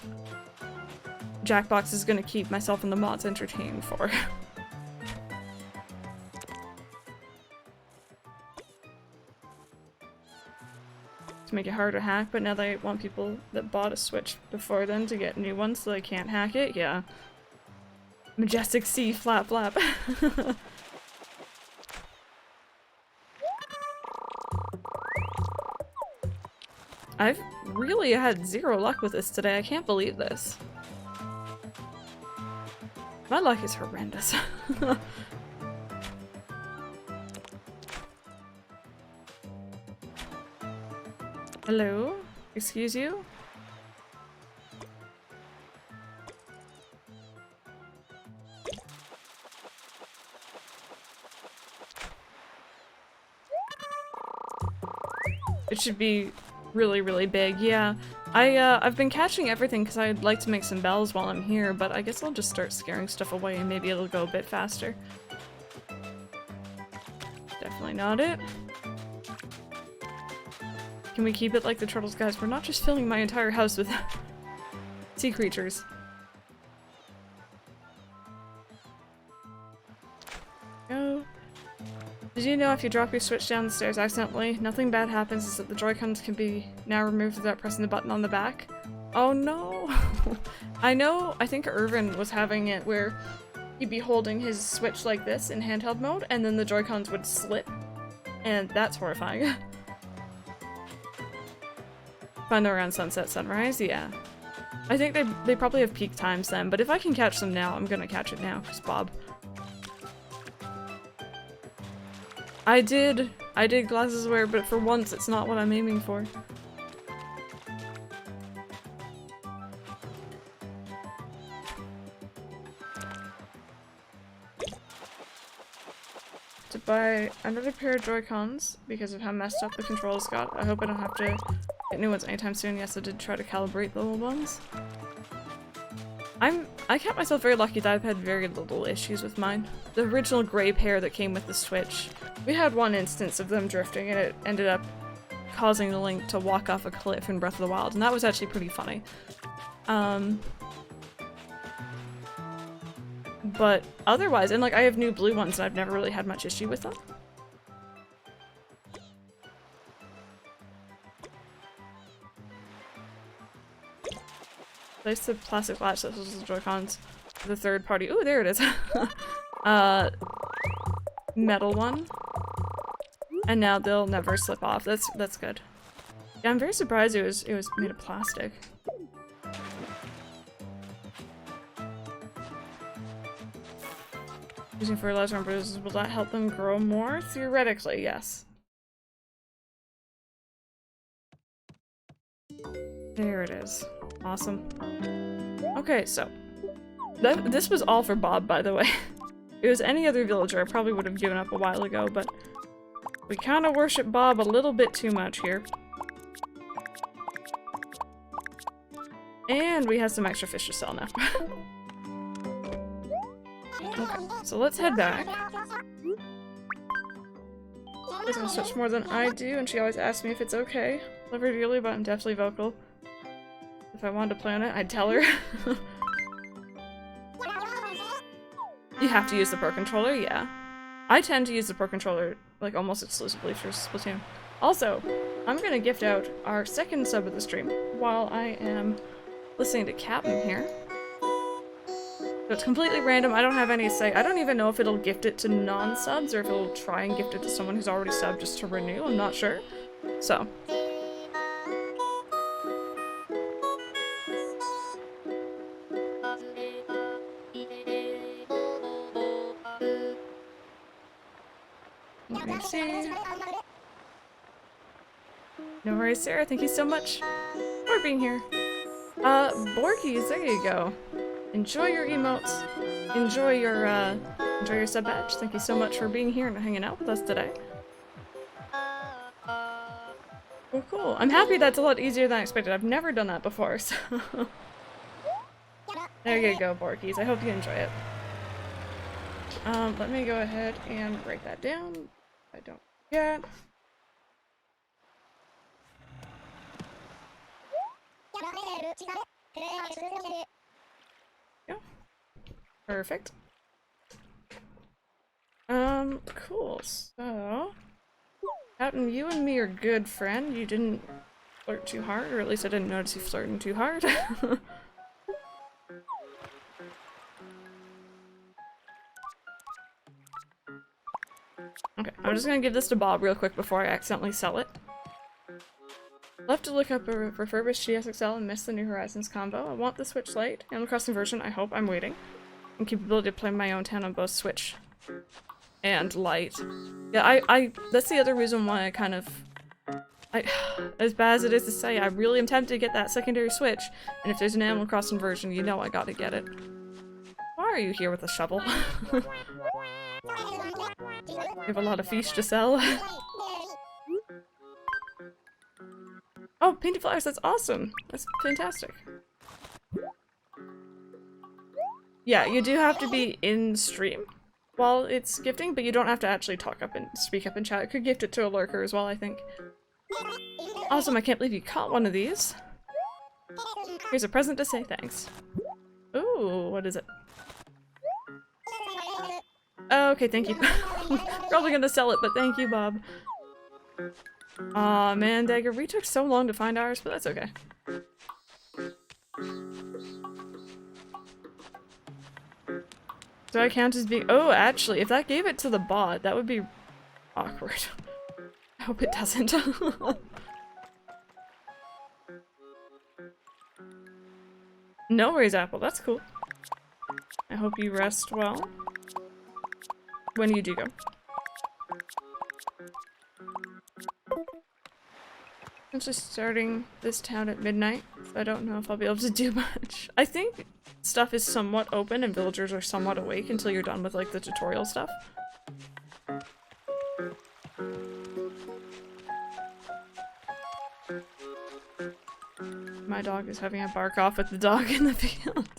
Jackbox is gonna keep myself and the mods entertained for. To make it harder to hack, but now they want people that bought a Switch before then to get new ones so they can't hack it? Yeah. Majestic Sea flap flap. I've really had zero luck with this today. I can't believe this. My luck is horrendous. Hello? Excuse you? It should be really, really big, yeah. I've been catching everything because I'd like to make some bells while I'm here, but I guess I'll just start scaring stuff away and maybe it'll go a bit faster. Definitely not it. Can we keep it like the turtles, guys? We're not just filling my entire house with sea creatures. Go. Did you know if you drop your Switch down the stairs accidentally, nothing bad happens, is that the Joy-Cons can be now removed without pressing the button on the back? Oh no! I know, I think Irvin was having it where he'd be holding his Switch like this in handheld mode, and then the Joy-Cons would slip. And that's horrifying. Fun around sunset, sunrise, yeah. I think they probably have peak times then, but if I can catch them now, I'm gonna catch it now, because Bob. I did glasses wear, but for once it's not what I'm aiming for. To buy another pair of Joy-Cons because of how messed up the controls got. I hope I don't have to get new ones anytime soon. Yes, I did try to calibrate the old ones. I kept myself very lucky that I've had very little issues with mine. The original gray pair that came with the Switch, we had one instance of them drifting and it ended up causing the Link to walk off a cliff in Breath of the Wild, and that was actually pretty funny. But otherwise, and like I have new blue ones and I've never really had much issue with them. Place the plastic latch that holds the Joy-Cons. The third party. Ooh, there it is. Metal one. And now they'll never slip off. That's good. Yeah, I'm very surprised it was made of plastic. Using fertilizer on bruises, will that help them grow more? Theoretically, yes. There it is. Awesome. Okay, so this was all for Bob, by the way. If it was any other villager, I probably would have given up a while ago, but we kind of worship Bob a little bit too much here. And we have some extra fish to sell now. Okay, so let's head back. She doesn't switch more than I do, and she always asks me if it's okay. Love her dearly, but I'm definitely vocal. If I wanted to play on it, I'd tell her. You have to use the Pro Controller, yeah. I tend to use the Pro Controller, like, almost exclusively for Splatoon. Also, I'm gonna gift out our second sub of the stream while I am listening to Captain here. So it's completely random, I don't have any say. I don't even know if it'll gift it to non-subs or if it'll try and gift it to someone who's already subbed just to renew, I'm not sure. So. Let me see. No worries, Sarah. Thank you so much for being here. Borkies, there you go. Enjoy your emotes. Enjoy your sub badge. Thank you so much for being here and hanging out with us today. Well, cool. I'm happy that's a lot easier than I expected. I've never done that before, so... There you go, Borkies. I hope you enjoy it. Let me go ahead and write that down. I don't forget. Yeah. Perfect. Cool. So, Houghton, you and me are good, friend. You didn't flirt too hard, or at least I didn't notice you flirting too hard. Okay, I'm just gonna give this to Bob real quick before I accidentally sell it. Left to look up a refurbished GSXL and missed the New Horizons combo. I want the Switch Lite. Animal Crossing version, I hope. I'm waiting. And capability to play my own town on both Switch and Lite. Yeah, that's the other reason why I kind of... as bad as it is to say, I really am tempted to get that secondary Switch. And if there's an Animal Crossing version, you know I gotta get it. Why are you here with a shovel? You have a lot of fish to sell. Oh, painted flowers, that's awesome. That's fantastic. Yeah, you do have to be in stream while it's gifting, but you don't have to actually talk up and speak up in chat. You could gift it to a lurker as well, I think. Awesome, I can't believe you caught one of these. Here's a present to say thanks. Ooh, what is it? Oh, okay, thank you. Probably gonna sell it, but thank you, Bob. Aw, man, Dagger, we took so long to find ours, but that's okay. Do I count as being- oh, actually, if that gave it to the bot, that would be awkward. I hope it doesn't. No worries, Apple, that's cool. I hope you rest well. When you do go. I'm just starting this town at midnight, so I don't know if I'll be able to do much. I think stuff is somewhat open and villagers are somewhat awake until you're done with like the tutorial stuff. My dog is having a bark off with the dog in the field.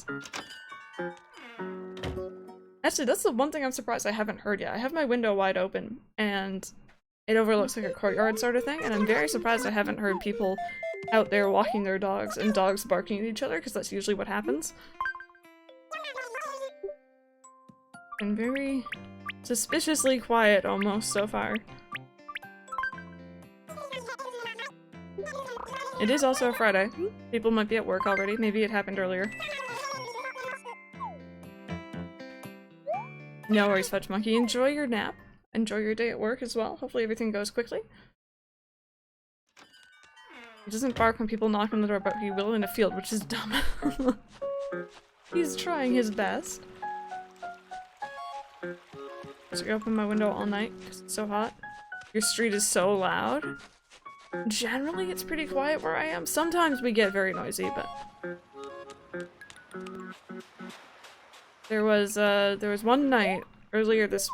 Actually, that's the one thing I'm surprised I haven't heard yet. I have my window wide open, and it overlooks like a courtyard sort of thing, and I'm very surprised I haven't heard people out there walking their dogs and dogs barking at each other, because that's usually what happens. And very suspiciously quiet almost so far. It is also a Friday. People might be at work already. Maybe it happened earlier. No worries, Fudge Monkey. Enjoy your nap. Enjoy your day at work as well. Hopefully everything goes quickly. He doesn't bark when people knock on the door, but he will in a field, which is dumb. He's trying his best. So I open my window all night because it's so hot. Your street is so loud. Generally, it's pretty quiet where I am. Sometimes we get very noisy, but... There was one night earlier this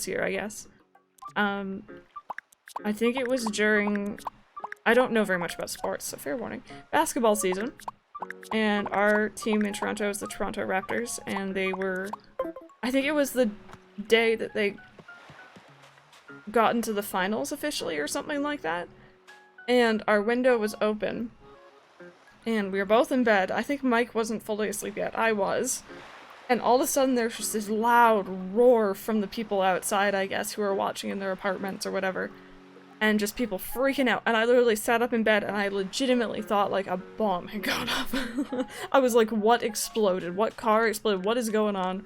year, I guess. I think it was during, I don't know very much about sports, so fair warning, basketball season. And our team in Toronto is the Toronto Raptors, and they were, I think it was the day that they got into the finals officially or something like that. And our window was open. And we were both in bed. I think Mike wasn't fully asleep yet. I was. And all of a sudden there's just this loud roar from the people outside, I guess, who are watching in their apartments or whatever. And just people freaking out. And I literally sat up in bed and I legitimately thought like a bomb had gone off. I was like, what exploded? What car exploded? What is going on?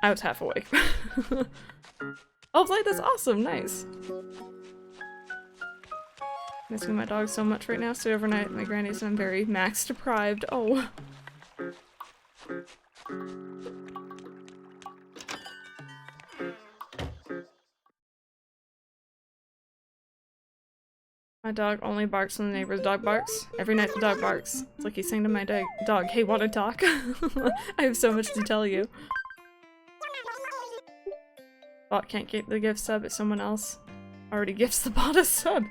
I was half awake. I was like, that's awesome, nice. Missing my dog so much right now, so overnight at my granny's and I'm very max deprived. Oh. My dog only barks when the neighbor's dog barks. Every night the dog barks. It's like he's saying to my dog, hey, wanna talk? I have so much to tell you. Bot can't get the gift sub if someone else already gifts the bot a sub.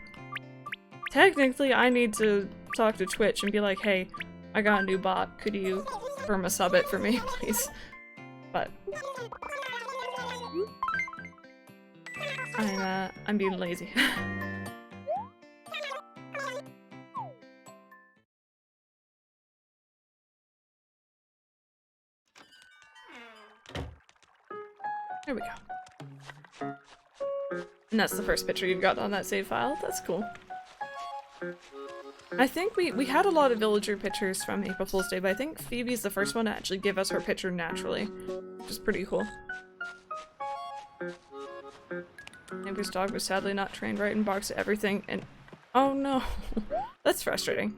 Technically, I need to talk to Twitch and be like, hey, I got a new bot. Could you firm a sub it for me, please? But I'm being lazy. There we go. And that's the first picture you've got on that save file. That's cool. I think we had a lot of villager pictures from April Fool's Day, but I think Phoebe's the first one to actually give us her picture naturally, which is pretty cool. Neighbor's dog was sadly not trained right and barks at everything and— oh no! That's frustrating.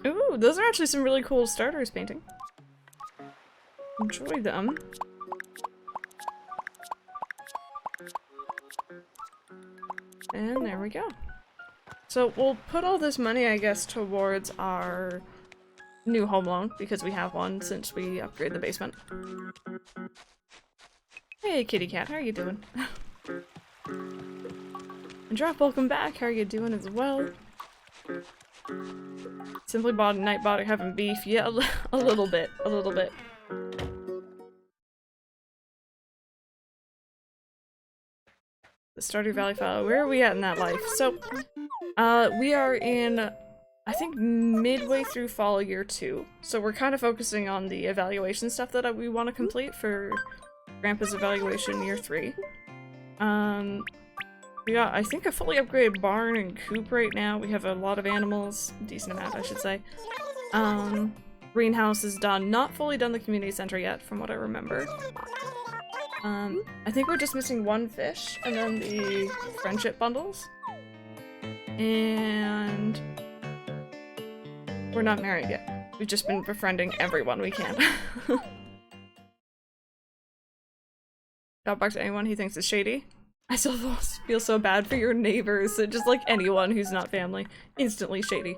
Ooh, those are actually some really cool starters painting. Enjoy them. And there we go. So we'll put all this money, I guess, towards our new home loan, because we have one since we upgraded the basement. Hey kitty cat, how are you doing? And Drop, welcome back, how are you doing as well? Simply bought and Nightbot are having beef. Yeah, a little bit. The Stardew Valley file. Where are we at in that life? So, we are in, I think, midway through fall year 2. So we're kind of focusing on the evaluation stuff that we want to complete for Grandpa's evaluation year 3. We got, I think, a fully upgraded barn and coop right now. We have a lot of animals. Decent amount, I should say. Greenhouse is done. Not fully done the community center yet, from what I remember. I think we're just missing one fish, and then the friendship bundles. And we're not married yet. We've just been befriending everyone we can. Outbox anyone he thinks is shady. I still feel so bad for your neighbors, so just like anyone who's not family. Instantly shady.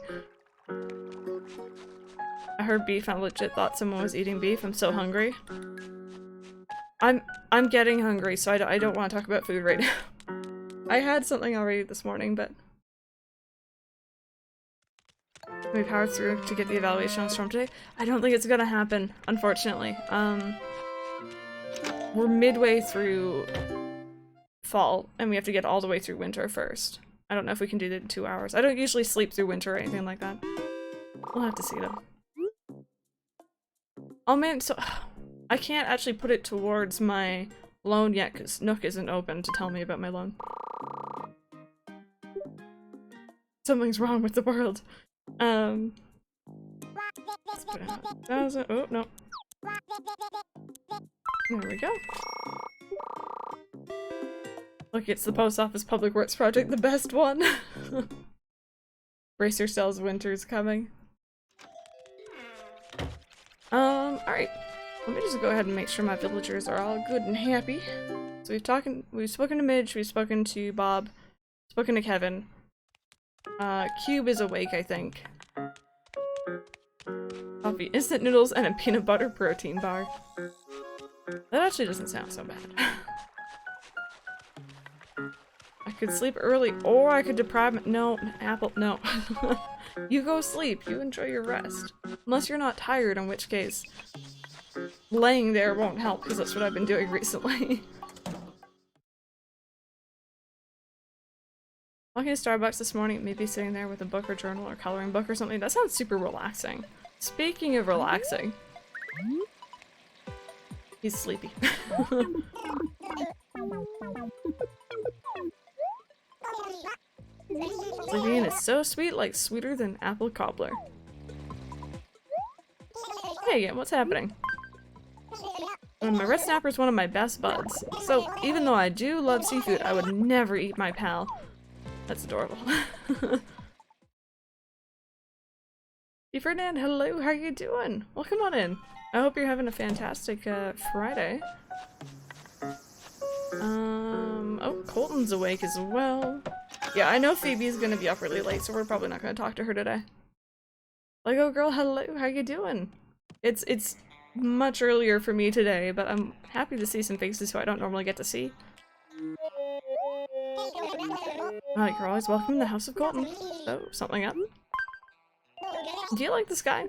I heard beef and I legit thought someone was eating beef. I'm so hungry. I'm getting hungry, so I don't want to talk about food right now. I had something already this morning, but we powered through to get the evaluation on Storm today. I don't think it's gonna happen, unfortunately. We're midway through fall, and we have to get all the way through winter first. I don't know if we can do that in 2 hours. I don't usually sleep through winter or anything like that. We'll have to see though. Oh man, so I can't actually put it towards my loan yet because Nook isn't open to tell me about my loan. Something's wrong with the world. Let's put it 1,000. Oh, no. There we go. Look, it's the post office public works project, the best one. Brace yourselves, winter's coming. Alright. Let me just go ahead and make sure my villagers are all good and happy. So we've spoken to Midge, we've spoken to Bob, spoken to Kevin. Cube is awake, I think. Coffee, instant noodles, and a peanut butter protein bar. That actually doesn't sound so bad. I could sleep early, or I could deprive— no, Apple, no. You go sleep, you enjoy your rest. Unless you're not tired, in which case laying there won't help, because that's what I've been doing recently. Walking to Starbucks this morning, maybe sitting there with a book or journal or coloring book or something. That sounds super relaxing. Speaking of relaxing, he's sleepy. Sleepy and it's so sweet, like sweeter than apple cobbler. Hey again, what's happening? My red snapper is one of my best buds. So even though I do love seafood, I would never eat my pal. That's adorable. Hey Ferdinand, hello, how are you doing? Welcome on in. I hope you're having a fantastic Friday. Oh, Colton's awake as well. Yeah, I know Phoebe's gonna be up really late, so we're probably not gonna talk to her today. Lego girl, hello, how you doing? It's much earlier for me today, but I'm happy to see some faces who I don't normally get to see. Alright, you're always welcome in the House of Colton. Oh, something up? Do you like this guy?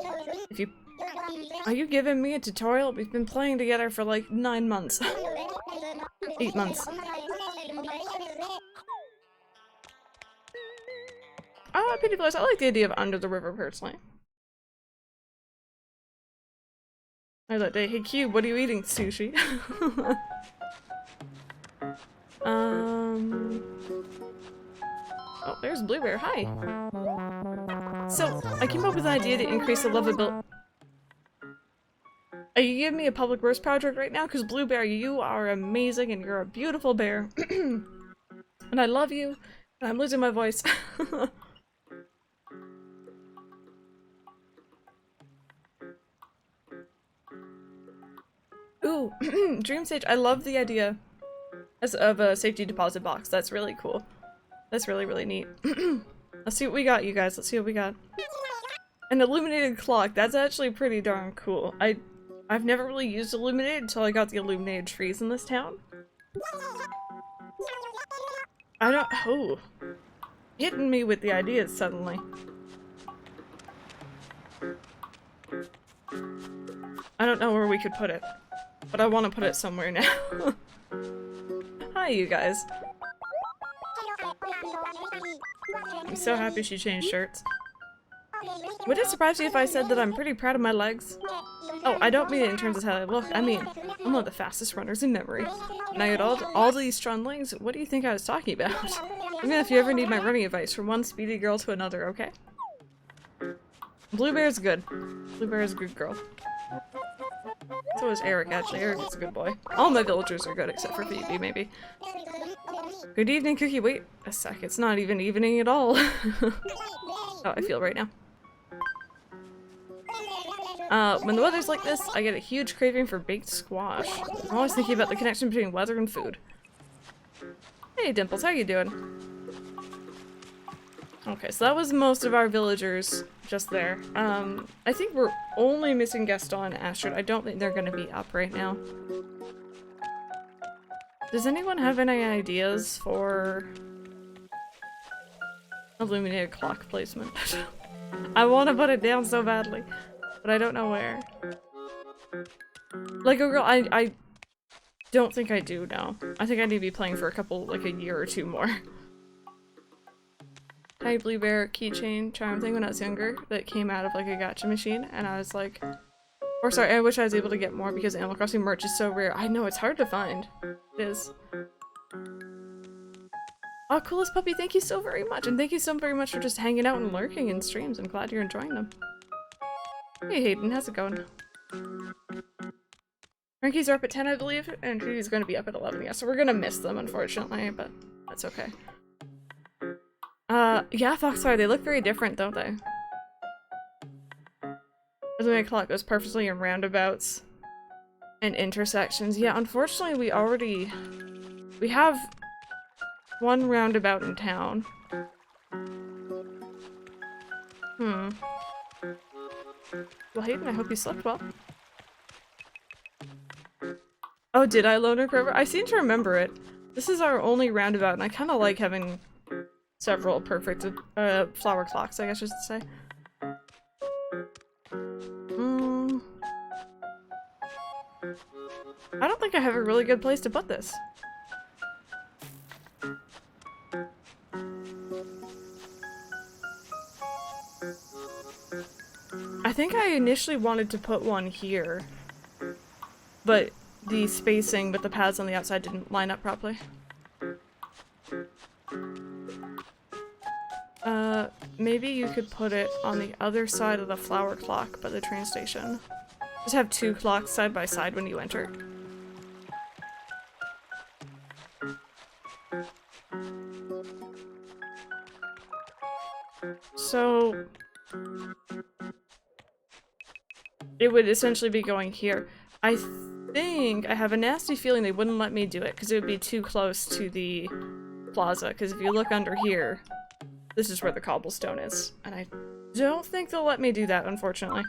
Are you giving me a tutorial? We've been playing together for like 9 months. 8 months. Oh, Pity Place. I like the idea of under the river, personally. I like that. Hey, Cube, what are you eating? Sushi. Oh, there's Bluebear. Hi. So, I came up with an idea to increase the lovability. Are you giving me a public roast project right now? Because Bluebear, you are amazing and you're a beautiful bear. And I love you. And I'm losing my voice. Ooh, Dream Stage. I love the idea of a safety deposit box. That's really cool. That's really, really neat. Let's see what we got, you guys. Let's see what we got. An illuminated clock. That's actually pretty darn cool. I've never really used illuminated until I got the illuminated trees in this town. I don't- oh. Hitting me with the ideas suddenly. I don't know where we could put it, but I want to put it somewhere now. Hi, you guys. I'm so happy she changed shirts. Would it surprise you if I said that I'm pretty proud of my legs? Oh, I don't mean it in terms of how they look. I mean, I'm one of the fastest runners in memory. And I had all these strong legs. What do you think I was talking about? Even if you ever need my running advice from one speedy girl to another, okay? Bluebear's good. Bluebear's a good girl. So is Eric, actually. Eric is a good boy. All my villagers are good, except for Phoebe, maybe. Good evening, Cookie. Wait a sec. It's not even evening at all. How I feel right now. When the weather's like this, I get a huge craving for baked squash. I'm always thinking about the connection between weather and food. Hey, Dimples. How you doing? Okay, so that was most of our villagers just there. I think we're only missing Gaston and Astrid. I don't think they're gonna be up right now. Does anyone have any ideas for illuminated clock placement? I want to put it down so badly, but I don't know where. Lego Girl, I don't think I do know. I think I need to be playing for like a year or two more. Hi, Bluebear keychain charm thing when I was younger that came out of like a gacha machine, and I was like, or sorry, I wish I was able to get more because Animal Crossing merch is so rare. I know, it's hard to find. It is. Oh, Coolest Puppy, thank you so very much, and thank you so very much for just hanging out and lurking in streams. I'm glad you're enjoying them. Hey Hayden, how's it going? Frankie's are up at 10, I believe, and Trudy's gonna be up at 11, yeah, so we're gonna miss them, unfortunately, but that's okay. Yeah, Foxfire, they look very different, don't they? The clock goes perfectly in roundabouts and intersections. Yeah, unfortunately, we have one roundabout in town. Well, Hayden, I hope you slept well. Oh, did I, Loner Crover? I seem to remember it. This is our only roundabout, and I kind of like having several perfect flower clocks, I guess I should say. I don't think I have a really good place to put this. I think I initially wanted to put one here, but the spacing with the pads on the outside didn't line up properly. Maybe you could put it on the other side of the flower clock by the train station. Just have two clocks side by side when you enter. So it would essentially be going here. I think, I have a nasty feeling they wouldn't let me do it because it would be too close to the plaza, because if you look under here, this is where the cobblestone is, and I don't think they'll let me do that, unfortunately.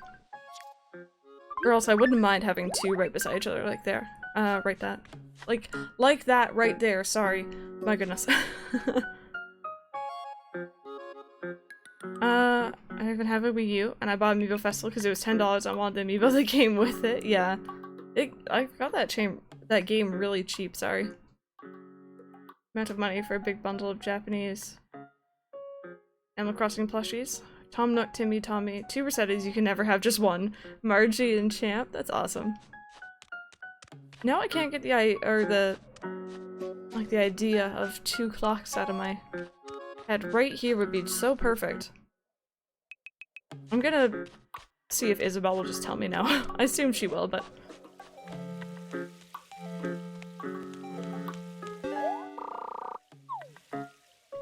Or else I wouldn't mind having two right beside each other, like there. Right that. Like that right there, sorry. My goodness. I even have a Wii U, and I bought Amiibo Festival because it was $10. I wanted the Amiibo that came with it, yeah. I got that game really cheap, sorry. Amount of money for a big bundle of Japanese Animal Crossing plushies. Tom Nook, Timmy, Tommy, 2 Rossettis, you can never have just one. Margie and Champ, that's awesome. Now I can't get the idea of 2 clocks out of my head. Right here would be so perfect. I'm gonna see if Isabel will just tell me now. I assume she will, but...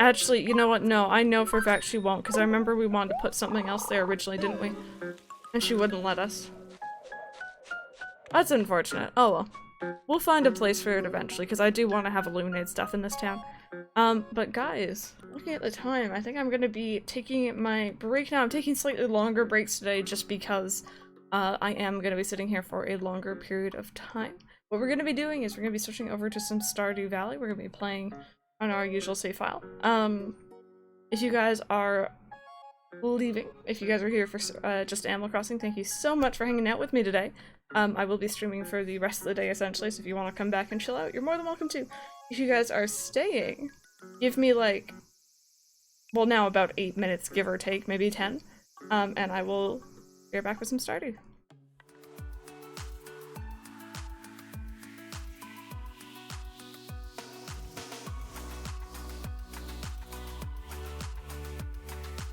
Actually, you know what? No, I know for a fact she won't, because I remember we wanted to put something else there originally, didn't we? And she wouldn't let us. That's unfortunate. Oh well. We'll find a place for it eventually, because I do want to have Illuminate stuff in this town. But guys, looking at the time, I think I'm going to be taking my break now. I'm taking slightly longer breaks today just because I am going to be sitting here for a longer period of time. What we're going to be doing is we're going to be switching over to some Stardew Valley. We're going to be playing on our usual save file. If you guys are leaving, if you guys are here for just Animal Crossing, thank you so much for hanging out with me today. I will be streaming for the rest of the day essentially, so if you want to come back and chill out, you're more than welcome to. If you guys are staying, give me like, well now about 8 minutes give or take, maybe 10, and I will be back with some Stardew.